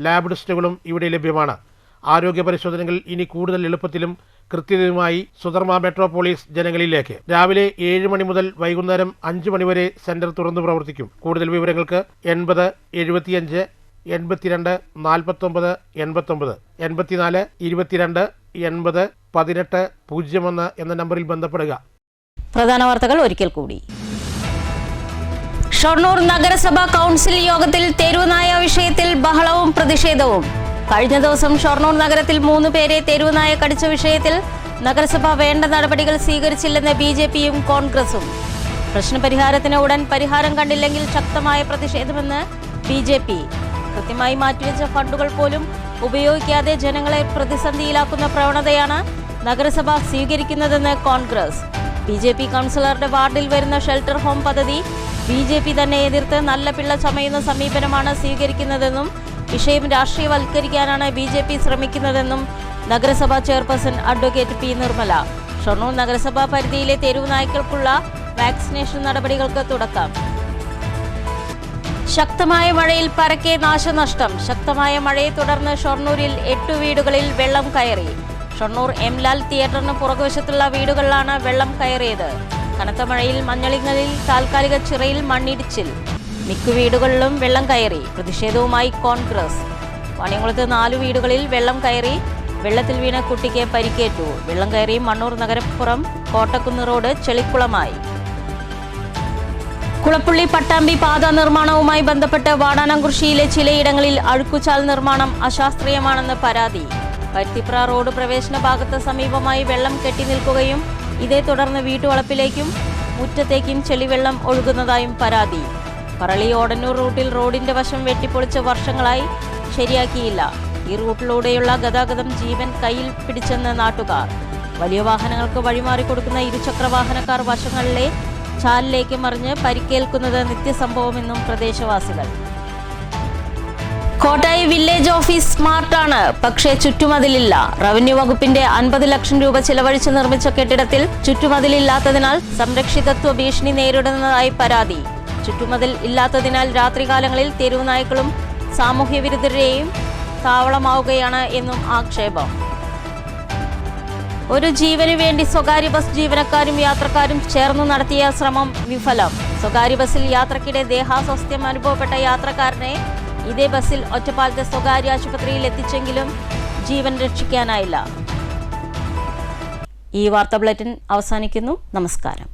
ലാബ് ടെസ്റ്റുകളും ഇവിടെ ലഭ്യമാണ്. ആരോഗ്യ പരിശോധനകൾ ഇനി കൂടുതൽ എളുപ്പത്തിലും കൃത്യതയുമായി സുധർമ്മ മെട്രോപോളിസ് ജനങ്ങളിലേക്ക്. രാവിലെ 7 മണി മുതൽ വൈകുന്നേരം 5 മണി വരെ സെന്റർ തുറന്നു പ്രവർത്തിക്കും. കൂടുതൽ വിവരങ്ങൾക്ക് 80 75 82 49 89 84 22 80 18 01 എന്ന നമ്പറിൽ ബന്ധപ്പെടുക. പ്രധാന വാർത്തകൾ ഒരിക്കൽ കൂടി. ഷൊർണൂർ നഗരസഭാ കൗൺസിൽ യോഗത്തിൽ തെരുവുനായ വിഷയത്തിൽ ബഹളവും പ്രതിഷേധവും. കഴിഞ്ഞ ദിവസം ഷൊർണൂർ നഗരത്തിൽ 3 പേരെ തെരുവുനായ കടിച്ച വിഷയത്തിൽ നഗരസഭ വേണ്ട നടപടികൾ സ്വീകരിച്ചില്ലെന്ന് BJPയും കോൺഗ്രസും. പ്രശ്നപരിഹാരത്തിന് ഉടൻ പരിഹാരം കണ്ടില്ലെങ്കിൽ ശക്തമായ പ്രതിഷേധമെന്ന് BJP. കൃത്യമായി മാറ്റിവെച്ച ഫണ്ടുകൾ പോലും ഉപയോഗിക്കാതെ ജനങ്ങളെ പ്രതിസന്ധിയിലാക്കുന്ന പ്രവണതയാണ് നഗരസഭ സ്വീകരിക്കുന്നതെന്ന് കോൺഗ്രസ്. BJP കൗൺസിലറുടെ വാർഡിൽ വരുന്ന ഷെൽട്ടർ ഹോം പദ്ധതി BJP തന്നെ എതിർത്ത് നല്ല പിള്ള ചമയുന്ന സമീപനമാണ് സ്വീകരിക്കുന്നതെന്നും വിഷയം രാഷ്ട്രീയവൽക്കരിക്കാനാണ് BJP ശ്രമിക്കുന്നതെന്നും നഗരസഭാ chairperson advocate P. Nirmala. Shoranur നഗരസഭാ പരിധിയിലെ തെരുവ് നായ്ക്കൾക്കുള്ള വാക്സിനേഷൻ നടപടികൾക്ക് തുടക്കം. ശക്തമായ മഴയിൽ പരക്കെ നാശനഷ്ടം. ശക്തമായ മഴയെ തുടർന്ന് ഷൊർണൂരിൽ 8 വീടുകളിൽ വെള്ളം കയറി. ഷൊർണൂർ M. തിയേറ്ററിന് പുറകുവശത്തുള്ള വീടുകളിലാണ് വെള്ളം കയറിയത്. കനത്ത മഴയിൽ മഞ്ഞളിങ്ങലിൽ താൽക്കാലിക ചിറയിൽ മണ്ണിടിച്ചിൽ. മിക്ക വീടുകളിലും വെള്ളം കയറി. പ്രതിഷേധവുമായി കോൺഗ്രസ്. വാണിയംകുളത്ത് 4 വീടുകളിൽ വെള്ളം കയറി. വെള്ളത്തിൽ വീണ കുട്ടിക്ക് പരിക്കേറ്റു. വെള്ളം കയറി മണ്ണൂർ നഗരപ്പുറം കോട്ടക്കുന്ന് റോഡ് ചെളിക്കുളമായി. കുളപ്പുള്ളി പട്ടാമ്പി പാത നിർമ്മാണവുമായി ബന്ധപ്പെട്ട് വാടാനംകുറിശ്ശിയിലെ ചിലയിടങ്ങളിൽ അഴുക്കുചാൽ നിർമ്മാണം അശാസ്ത്രീയമാണെന്ന് പരാതി. പരുത്തിപ്ര റോഡ് പ്രവേശന ഭാഗത്ത് സമീപമായി വെള്ളം കെട്ടി നിൽക്കുകയും ഇതേ തുടർന്ന് വീട്ടുവളപ്പിലേക്കും മുറ്റത്തേക്കും ചെളിവെള്ളം ഒഴുകുന്നതായും പരാതി. പറളി ഓടന്നൂർ റൂട്ടിൽ റോഡിന്റെ വശം വെട്ടിപ്പൊളിച്ച് വർഷങ്ങളായി ശരിയാക്കിയില്ല. ഈ റൂട്ടിലൂടെയുള്ള ഗതാഗതം ജീവൻ കയ്യിൽ പിടിച്ചെന്ന് നാട്ടുകാർ. വലിയ വാഹനങ്ങൾക്ക് വഴിമാറിക്കൊടുക്കുന്ന ഇരുചക്രവാഹനക്കാർ വശങ്ങളിലെ ചാലിലേക്ക് മറിഞ്ഞ് പരിക്കേൽക്കുന്നത് നിത്യസംഭവമെന്നും പ്രദേശവാസികൾ. കോട്ടായി വില്ലേജ് ഓഫീസ് സ്മാർട്ടാണ്, പക്ഷേ ചുറ്റുമതിലില്ല. റവന്യൂ വകുപ്പിന്റെ 50 ലക്ഷം രൂപ ചിലവഴിച്ച് നിർമ്മിച്ച കെട്ടിടത്തിൽ ചുറ്റുമതിലില്ലാത്തതിനാൽ സംരക്ഷിതത്വ ഭീഷണി നേരിടുന്നതായി പരാതി. ചുറ്റുമതിൽ ഇല്ലാത്തതിനാൽ രാത്രികാലങ്ങളിൽ തെരുവ് നായ്ക്കളും സാമൂഹ്യ വിരുദ്ധരെയും താവളമാവുകയാണ് എന്നും ആക്ഷേപം. ഒരു ജീവന് വേണ്ടി സ്വകാര്യ ബസ് ജീവനക്കാരും യാത്രക്കാരും ചേർന്ന് നടത്തിയ ശ്രമം വിഫലം. സ്വകാര്യ ബസ്സിൽ യാത്രക്കിടെ ദേഹാസ്വാസ്ഥ്യം അനുഭവപ്പെട്ട യാത്രക്കാരനെ ഇതേ ബസ്സിൽ ഒറ്റപ്പാലത്തെ സ്വകാര്യ ആശുപത്രിയിൽ എത്തിച്ചെങ്കിലും ജീവൻ രക്ഷിക്കാനായില്ല. ഈ വാർത്താ ബുള്ളറ്റിൻ അവസാനിക്കുന്നു. നമസ്കാരം.